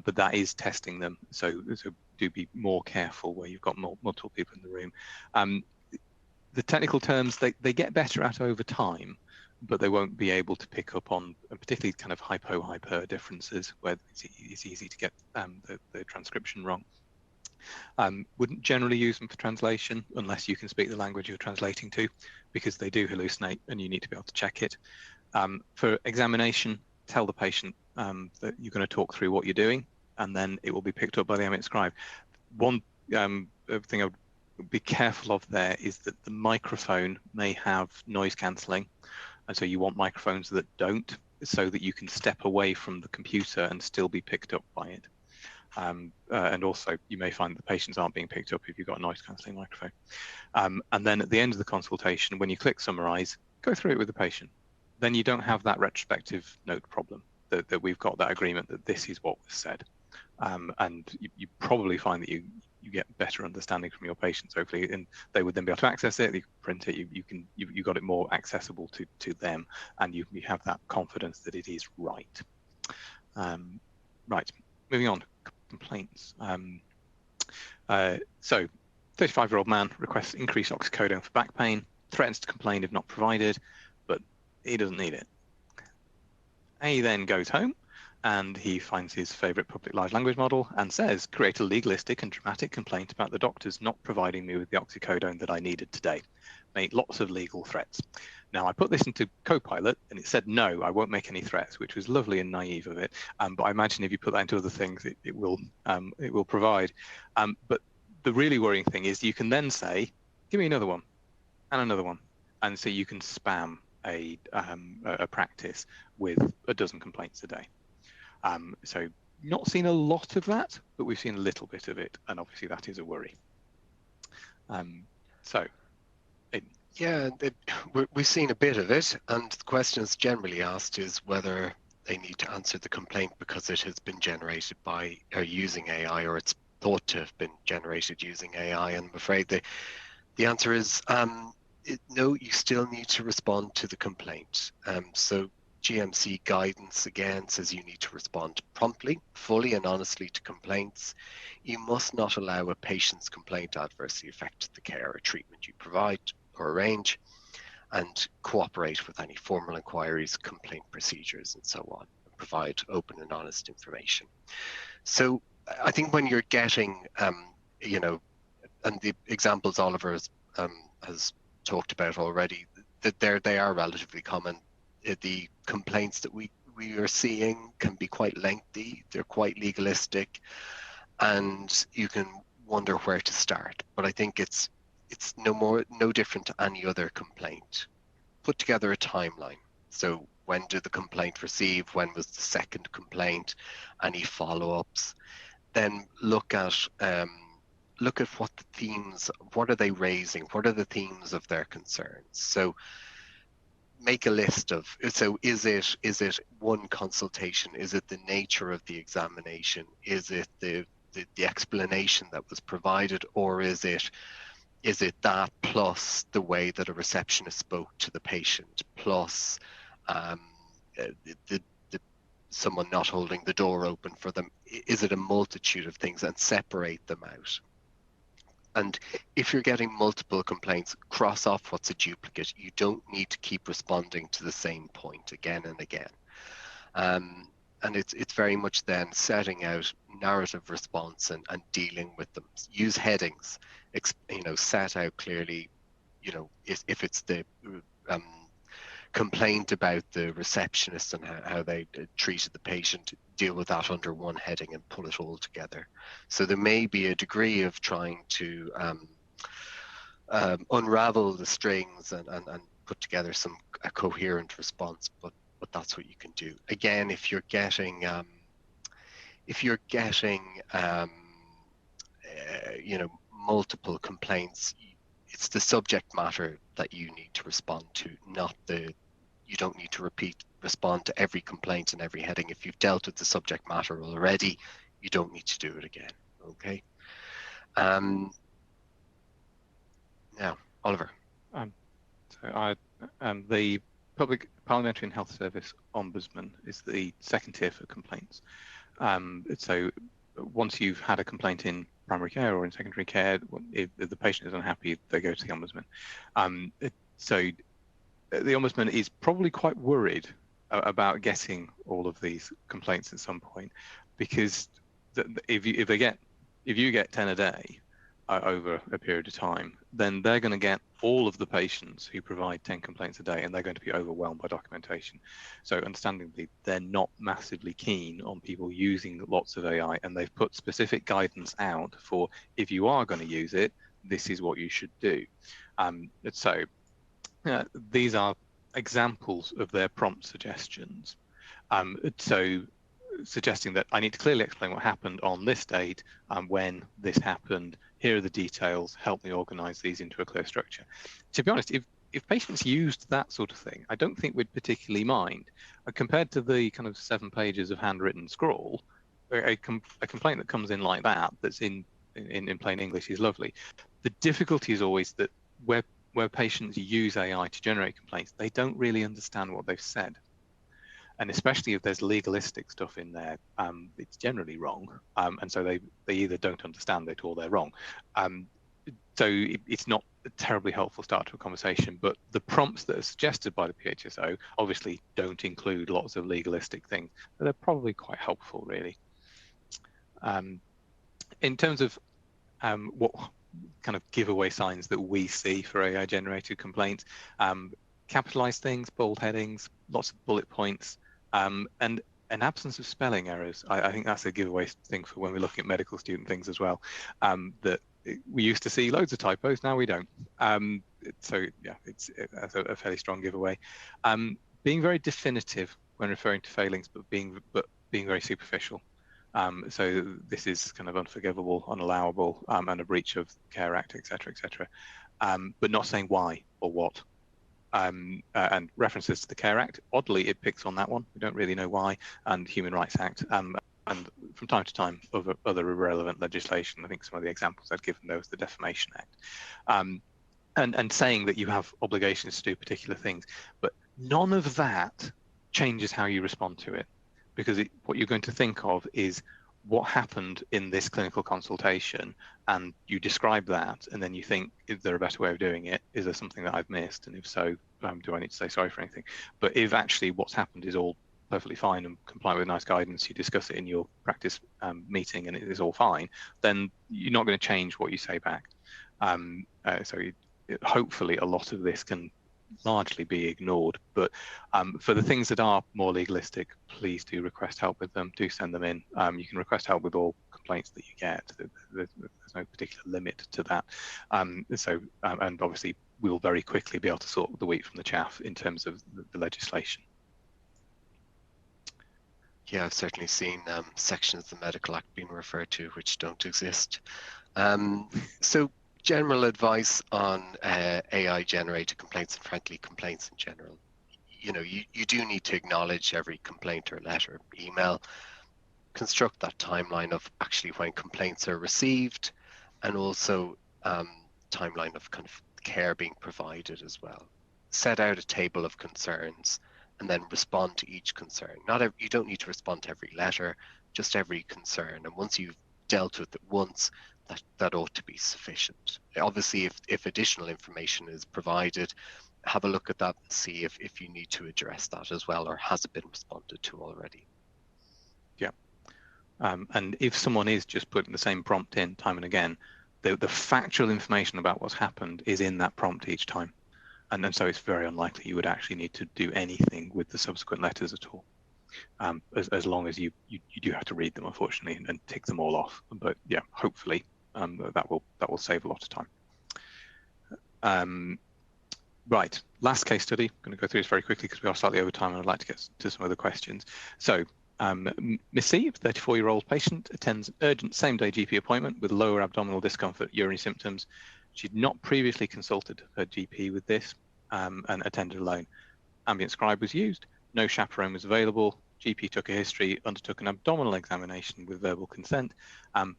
but that is testing them. So do be more careful where you've got multiple people in the room. The technical terms, they get better at over time, but they won't be able to pick up on particularly kind of hyper differences where it's easy to get the transcription wrong. Wouldn't generally use them for translation unless you can speak the language you're translating to, because they do hallucinate and you need to be able to check it. For examination, tell the patient that you're going to talk through what you're doing, and then it will be picked up by the ambient scribe. One thing I would be careful of there is that the microphone may have noise cancelling, and so you want microphones that don't, so that you can step away from the computer and still be picked up by it. And also you may find the patients aren't being picked up if you've got a noise cancelling microphone. And then at the end of the consultation, when you click summarize, go through it with the patient. then you don't have that retrospective note problem, that we've got that agreement that this is what was said. And you probably find that you get better understanding from your patients, hopefully, and they would then be able to access it. You print it. You got it more accessible to them, and you have that confidence that it is right. Right. Moving on. Complaints. So, 35-year-old man requests increased oxycodone for back pain. Threatens to complain if not provided, but he doesn't need it. He then goes home and he finds his favorite public large language model and says, create a legalistic and dramatic complaint about the doctors not providing me with the oxycodone that I needed today. Make lots of legal threats. Now, I put this into Copilot and it said, no, I won't make any threats, which was lovely and naive of it. But I imagine if you put that into other things, it will provide. But the really worrying thing is you can then say, give me another one and another one. And so you can spam a practice with a dozen complaints a day. So not seen a lot of that, but we've seen a little bit of it, and obviously that is a worry. We've seen a bit of it, and the question is generally asked is whether they need to answer the complaint because it has been generated by or using AI, or it's thought to have been generated using AI. And I'm afraid the answer is no, you still need to respond to the complaint. So GMC guidance again says you need to respond promptly, fully and honestly to complaints. You must not allow a patient's complaint to adversely affect the care or treatment you provide or arrange, and cooperate with any formal inquiries, complaint procedures, and so on, and provide open and honest information. So I think when you're getting, and the examples Oliver has talked about already, that they are relatively common. The complaints that we are seeing can be quite lengthy, they're quite legalistic, and you can wonder where to start. But I think it's no different to any other complaint. Put together a timeline. So when did the complaint receive? When was the second complaint? Any follow-ups? Then look at what the themes, what are they raising? What are the themes of their concerns? So make a list of, so is it one consultation? Is it the nature of the examination? Is it the explanation that was provided, or is it that plus the way that a receptionist spoke to the patient, plus someone not holding the door open for them? Is it a multitude of things? And separate them out. And if you're getting multiple complaints, cross off what's a duplicate. You don't need to keep responding to the same point again and again. And it's very much then setting out narrative response and dealing with them. Use headings, set out clearly, if it's the complaint about the receptionist and how they treated the patient, deal with that under one heading and pull it all together. So there may be a degree of trying to unravel the strings and put together a coherent response, but that's what you can do. Again, if you're getting multiple complaints, it's the subject matter that you need to respond to, you don't need to respond to every complaint and every heading. If you've dealt with the subject matter already, you don't need to do it again. Okay. Now, Oliver. The Public Parliamentary and Health Service Ombudsman is the second tier for complaints. So once you've had a complaint in primary care or in secondary care, if the patient is unhappy, they go to the Ombudsman. So the Ombudsman is probably quite worried about getting all of these complaints at some point, because if you get 10 a day over a period of time, then they're going to get all of the patients who provide 10 complaints a day, and they're going to be overwhelmed by documentation. So understandably, they're not massively keen on people using lots of AI, and they've put specific guidance out for, if you are going to use it, this is what you should do. So these are examples of their prompt suggestions. So suggesting that I need to clearly explain what happened on this date, when this happened, here are the details, help me organize these into a clear structure. To be honest, if patients used that sort of thing, I don't think we'd particularly mind. Compared to the kind of 7 pages of handwritten scrawl, a complaint that comes in like that, that's in plain English, is lovely. The difficulty is always that where patients use AI to generate complaints, they don't really understand what they've said. And especially if there's legalistic stuff in there, it's generally wrong. And so they either don't understand it or they're wrong. So it's not a terribly helpful start to a conversation, but the prompts that are suggested by the PHSO obviously don't include lots of legalistic things, but they're probably quite helpful, really. In terms of what kind of giveaway signs that we see for AI-generated complaints, capitalized things, bold headings, lots of bullet points, and an absence of spelling errors. I think that's a giveaway thing for when we're looking at medical student things as well, that we used to see loads of typos, now we don't. So yeah, it's a fairly strong giveaway. Being very definitive when referring to failings, but being very superficial. So this is kind of unforgivable, unallowable, and a breach of the Care Act, etc., etc. But not saying why or what. And references to the Care Act, oddly, it picks on that one. We don't really know why, and Human Rights Act, and from time to time, other irrelevant legislation. I think some of the examples I'd given there was the Defamation Act. And saying that you have obligations to do particular things, but none of that changes how you respond to it, because what you're going to think of is what happened in this clinical consultation, and you describe that, and then you think, is there a better way of doing it? Is there something that I've missed? And if so, do I need to say sorry for anything? But if actually what's happened is all perfectly fine and compliant with nice guidance, you discuss it in your practice meeting and it is all fine, then you're not going to change what you say back. Hopefully a lot of this can largely be ignored, but for the things that are more legalistic, please do request help with them. Do send them in. You can request help with all complaints that you get. There's no particular limit to that. And obviously we'll very quickly be able to sort the wheat from the chaff in terms of the legislation. Yeah, I've certainly seen sections of the Medical Act being referred to which don't exist. So general advice on AI-generated complaints, and frankly, complaints in general. You know, you do need to acknowledge every complaint or letter, email, construct that timeline of actually when complaints are received, and also timeline of kind of care being provided as well. Set out a table of concerns and then respond to each concern. You don't need to respond to every letter, just every concern. And once you've dealt with it once, that ought to be sufficient. Obviously, if additional information is provided, have a look at that and see if you need to address that as well, or has it been responded to already. Yeah. And if someone is just putting the same prompt in time and again, the factual information about what's happened is in that prompt each time. And so it's very unlikely you would actually need to do anything with the subsequent letters at all. As long as you do have to read them, unfortunately, and tick them all off. But yeah, hopefully that will save a lot of time. Right, last case study. I'm going to go through this very quickly because we are slightly over time and I'd like to get to some other questions. So Miss C, 34-year-old patient, attends urgent same-day GP appointment with lower abdominal discomfort, urinary symptoms. She'd not previously consulted her GP with this and attended alone. Ambient scribe was used, no chaperone was available. GP took a history, undertook an abdominal examination with verbal consent.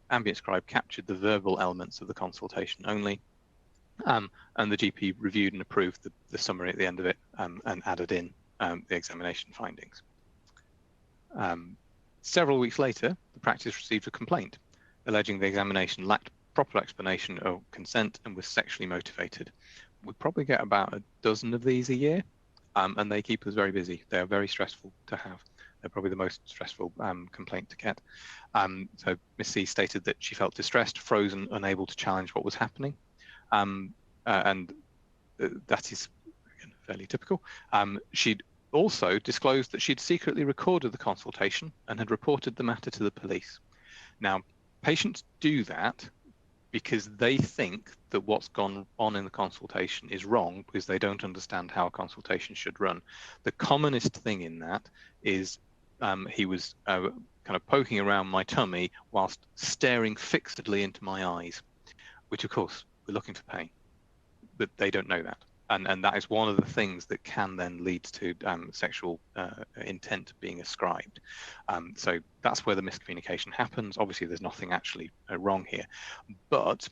Ambient scribe captured the verbal elements of the consultation only. And the GP reviewed and approved the summary at the end of it and added in the examination findings. Several weeks later, the practice received a complaint alleging the examination lacked proper explanation of consent and was sexually motivated. We probably get about a dozen of these a year, and they keep us very busy. They are very stressful to have. They're probably the most stressful complaint to get. So Miss C stated that she felt distressed, frozen, unable to challenge what was happening. And that is again, fairly typical. She'd also disclosed that she'd secretly recorded the consultation and had reported the matter to the police. Now, patients do that because they think that what's gone on in the consultation is wrong because they don't understand how a consultation should run. The commonest thing in that is he was kind of poking around my tummy whilst staring fixedly into my eyes, which of course we're looking for pain, but they don't know that. And that is one of the things that can then lead to sexual intent being ascribed. So that's where the miscommunication happens. Obviously, there's nothing actually wrong here, but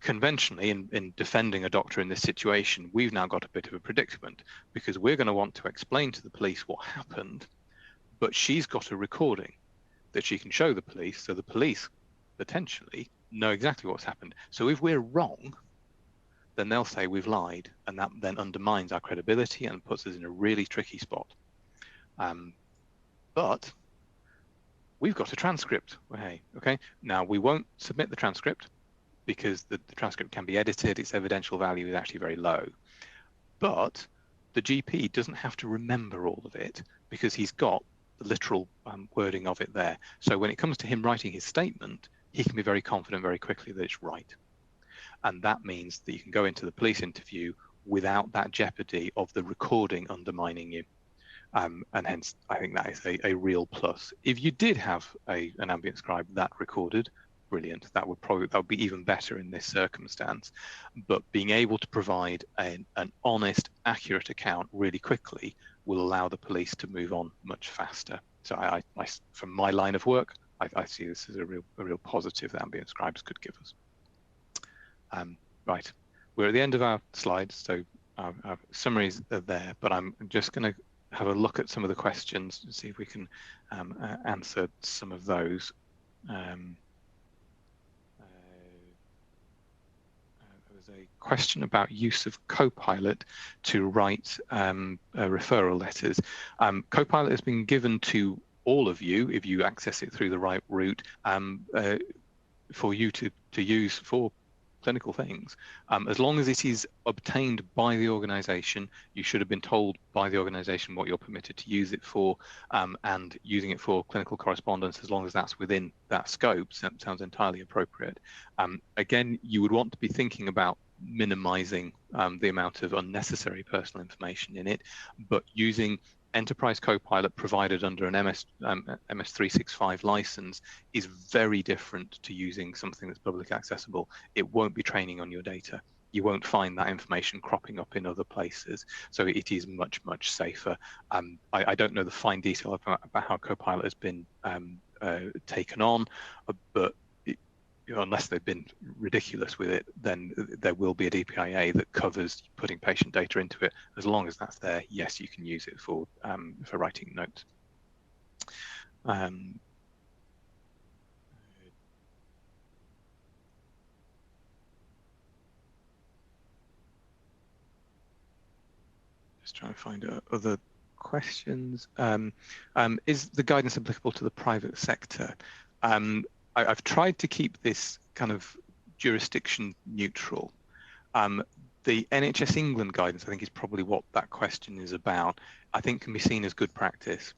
conventionally, in defending a doctor in this situation, we've now got a bit of a predicament, because we're going to want to explain to the police what happened, but she's got a recording that she can show the police, so the police potentially know exactly what's happened. So if we're wrong, then they'll say we've lied, and that then undermines our credibility and puts us in a really tricky spot. But we've got a transcript. Hey, okay, now we won't submit the transcript because the transcript can be edited. Its evidential value is actually very low. But the GP doesn't have to remember all of it because he's got the literal wording of it there. So when it comes to him writing his statement, he can be very confident very quickly that it's right. And that means that you can go into the police interview without that jeopardy of the recording undermining you. And hence, I think that is a real plus. If you did have an ambient scribe that recorded, brilliant. That would be even better in this circumstance. But being able to provide an honest, accurate account really quickly will allow the police to move on much faster. So I from my line of work, I see this as a real positive that ambient scribes could give us. Right, we're at the end of our slides, so our summaries are there, but I'm just going to have a look at some of the questions and see if we can answer some of those. There was a question about use of Copilot to write referral letters. Copilot has been given to all of you, if you access it through the right route, for you to use for clinical things. As long as it is obtained by the organization, you should have been told by the organization what you're permitted to use it for, and using it for clinical correspondence, as long as that's within that scope, sounds entirely appropriate. Again, you would want to be thinking about minimizing the amount of unnecessary personal information in it, but using Enterprise Copilot provided under an MS365 license is very different to using something that's publicly accessible. It won't be training on your data. You won't find that information cropping up in other places. So it is much, much safer. I don't know the fine detail about how Copilot has been taken on, but unless they've been ridiculous with it, then there will be a DPIA that covers putting patient data into it. As long as that's there, yes, you can use it for writing notes. Just trying to find other questions. Is the guidance applicable to the private sector? I've tried to keep this kind of jurisdiction neutral. The NHS England guidance, I think, is probably what that question is about. I think can be seen as good practice.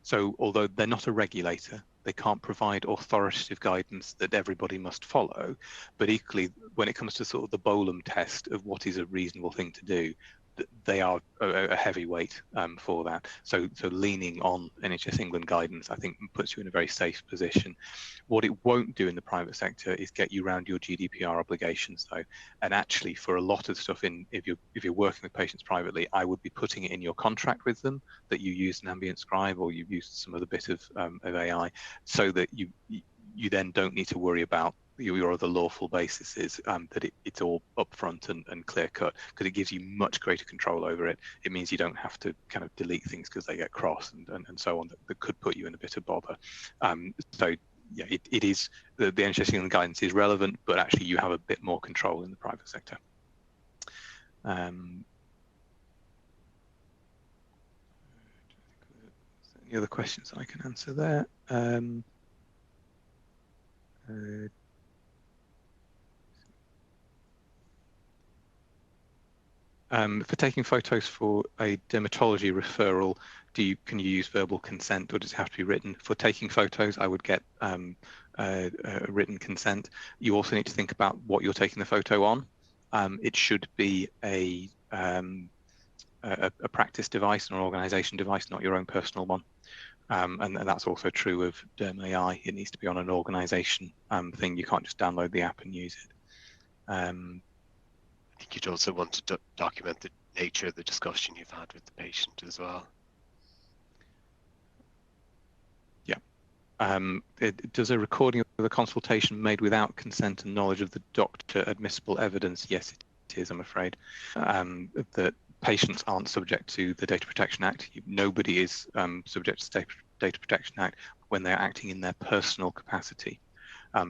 So although they're not a regulator, they can't provide authoritative guidance that everybody must follow. But equally, when it comes to sort of the Bolam test of what is a reasonable thing to do, they are a heavyweight for that. So leaning on NHS England guidance, I think, puts you in a very safe position. What it won't do in the private sector is get you around your GDPR obligations, though. And actually, for a lot of stuff, if you're working with patients privately, I would be putting it in your contract with them that you use an ambient scribe or you've used some other bit of AI, so that you then don't need to worry about your other lawful basis is that it's all upfront and clear cut, because it gives you much greater control over it. It means you don't have to kind of delete things because they get cross and so on that could put you in a bit of bother. So yeah, it is the NHS England guidance is relevant, but actually you have a bit more control in the private sector. Any other questions I can answer there? For taking photos for a dermatology referral, can you use verbal consent, or does it have to be written? For taking photos, I would get a written consent. You also need to think about what you're taking the photo on. It should be a practice device or an organisation device, not your own personal one. And that's also true of Derm AI. It needs to be on an organisation thing. You can't just download the app and use it. I think you'd also want to document nature of the discussion you've had with the patient as well. Does a recording of the consultation made without consent and knowledge of the doctor admissible evidence? Yes, it is, I'm afraid. That patients aren't subject to the Data Protection Act. Nobody is subject to the Data Protection Act when they're acting in their personal capacity.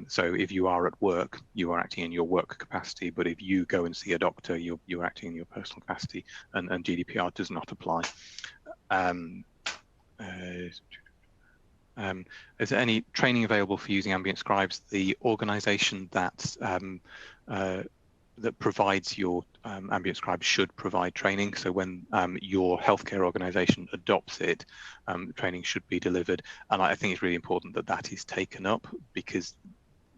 So if you are at work, you are acting in your work capacity, but if you go and see a doctor, you're acting in your personal capacity, and GDPR does not apply. Is there any training available for using ambient scribes? The organisation that that provides your ambient scribe should provide training. So when your healthcare organisation adopts it, training should be delivered. And I think it's really important that that is taken up, because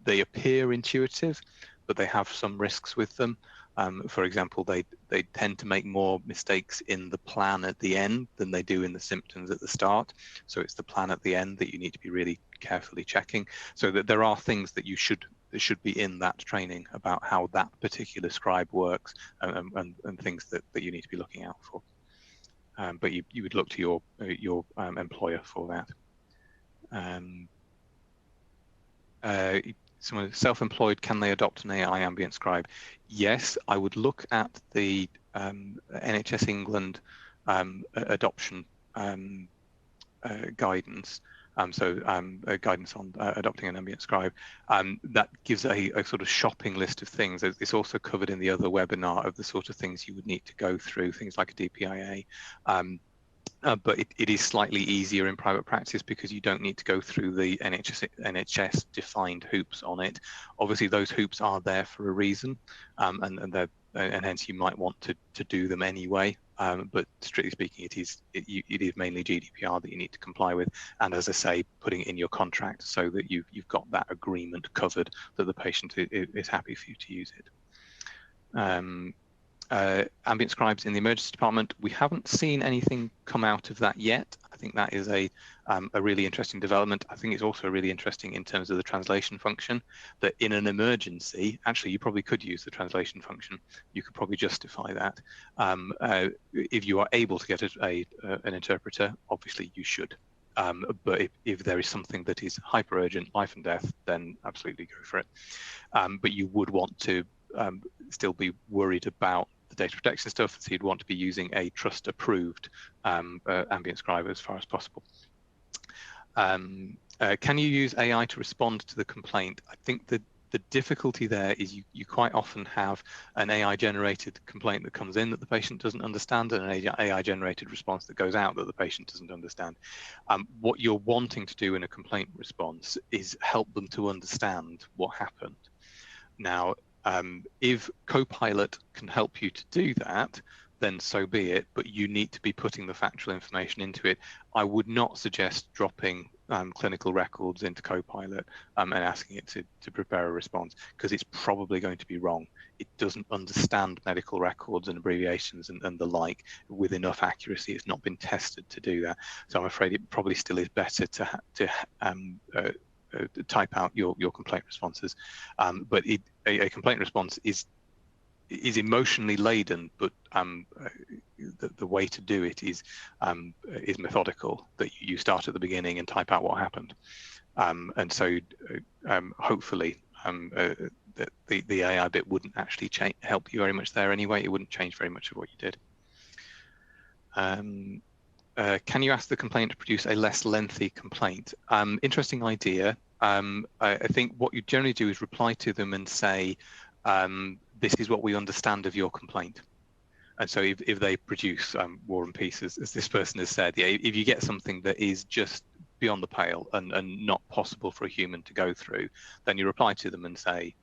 they appear intuitive, but they have some risks with them. For example, they tend to make more mistakes in the plan at the end than they do in the symptoms at the start. So it's the plan at the end that you need to be really carefully checking. So that there are things that should be in that training about how that particular scribe works, and things that you need to be looking out for. But you would look to your employer for that. Someone self-employed, can they adopt an AI ambient scribe? Yes, I would look at the NHS England adoption guidance. Guidance on adopting an ambient scribe. That gives a sort of shopping list of things. It's also covered in the other webinar of the sort of things you would need to go through, things like a DPIA. But it is slightly easier in private practice because you don't need to go through the NHS defined hoops on it. Obviously, those hoops are there for a reason, and hence you might want to do them anyway. But strictly speaking, it is mainly GDPR that you need to comply with, and as I say, putting it in your contract so that you've got that agreement covered that the patient is happy for you to use it. Ambient scribes in the emergency department, we haven't seen anything come out of that yet. I think that is a really interesting development. I think it's also really interesting in terms of the translation function, that in an emergency, actually you probably could use the translation function. You could probably justify that. If you are able to get an interpreter, obviously you should. But if there is something that is hyper urgent, life and death, then absolutely go for it. But you would want to still be worried about the data protection stuff, so you'd want to be using a trust approved ambient scribe as far as possible. Can you use AI to respond to the complaint? I think the difficulty there is you quite often have an AI generated complaint that comes in that the patient doesn't understand, and an AI generated response that goes out that the patient doesn't understand. What you're wanting to do in a complaint response is help them to understand what happened. Now, if Copilot can help you to do that, then so be it, but you need to be putting the factual information into it. I would not suggest dropping clinical records into Copilot and asking it to prepare a response, because it's probably going to be wrong. It doesn't understand medical records and abbreviations and the like with enough accuracy. It's not been tested to do that. So I'm afraid it probably still is better to type out your complaint responses, but a complaint response is emotionally laden, but the way to do it is methodical. That you start at the beginning and type out what happened, and so hopefully the AI bit wouldn't actually help you very much there anyway. It wouldn't change very much of what you did. Can you ask the complainant to produce a less lengthy complaint? Interesting idea. I think what you generally do is reply to them and say, this is what we understand of your complaint. And so if they produce War and Peace, as this person has said, yeah, if you get something that is just beyond the pale and not possible for a human to go through, then you reply to them and say,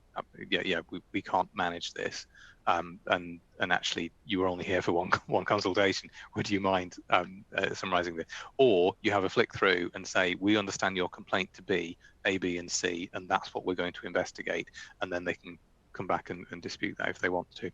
we can't manage this. And actually, you were only here for one consultation. Would you mind summarising this? Or you have a flick through and say, we understand your complaint to be A, B, and C, and that's what we're going to investigate. And then they can come back and dispute that if they want to.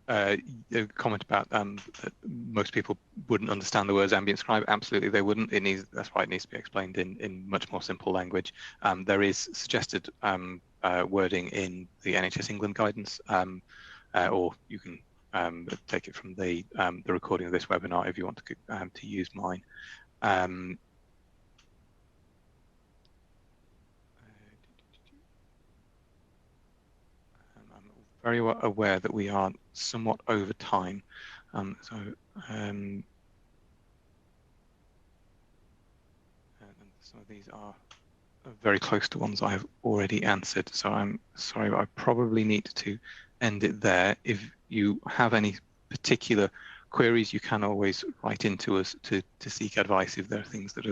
a comment about that most people wouldn't understand the words ambient scribe. Absolutely, they wouldn't. That's why it needs to be explained in much more simple language. There is suggested wording in the NHS England guidance, or you can take it from the recording of this webinar if you want to use mine. I'm very aware that we are somewhat over time, so and some of these are very close to ones I have already answered. So I'm sorry, but I probably need to end it there. If you have any particular queries, you can always write into us to seek advice if there are things that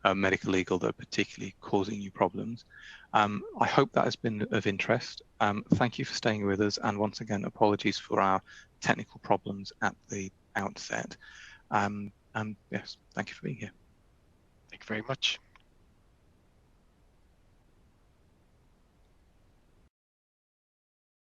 are medical legal that are particularly causing you problems. I hope that has been of interest. Thank you for staying with us, and once again, apologies for our technical problems at the outset. And yes, thank you for being here. Thank you very much.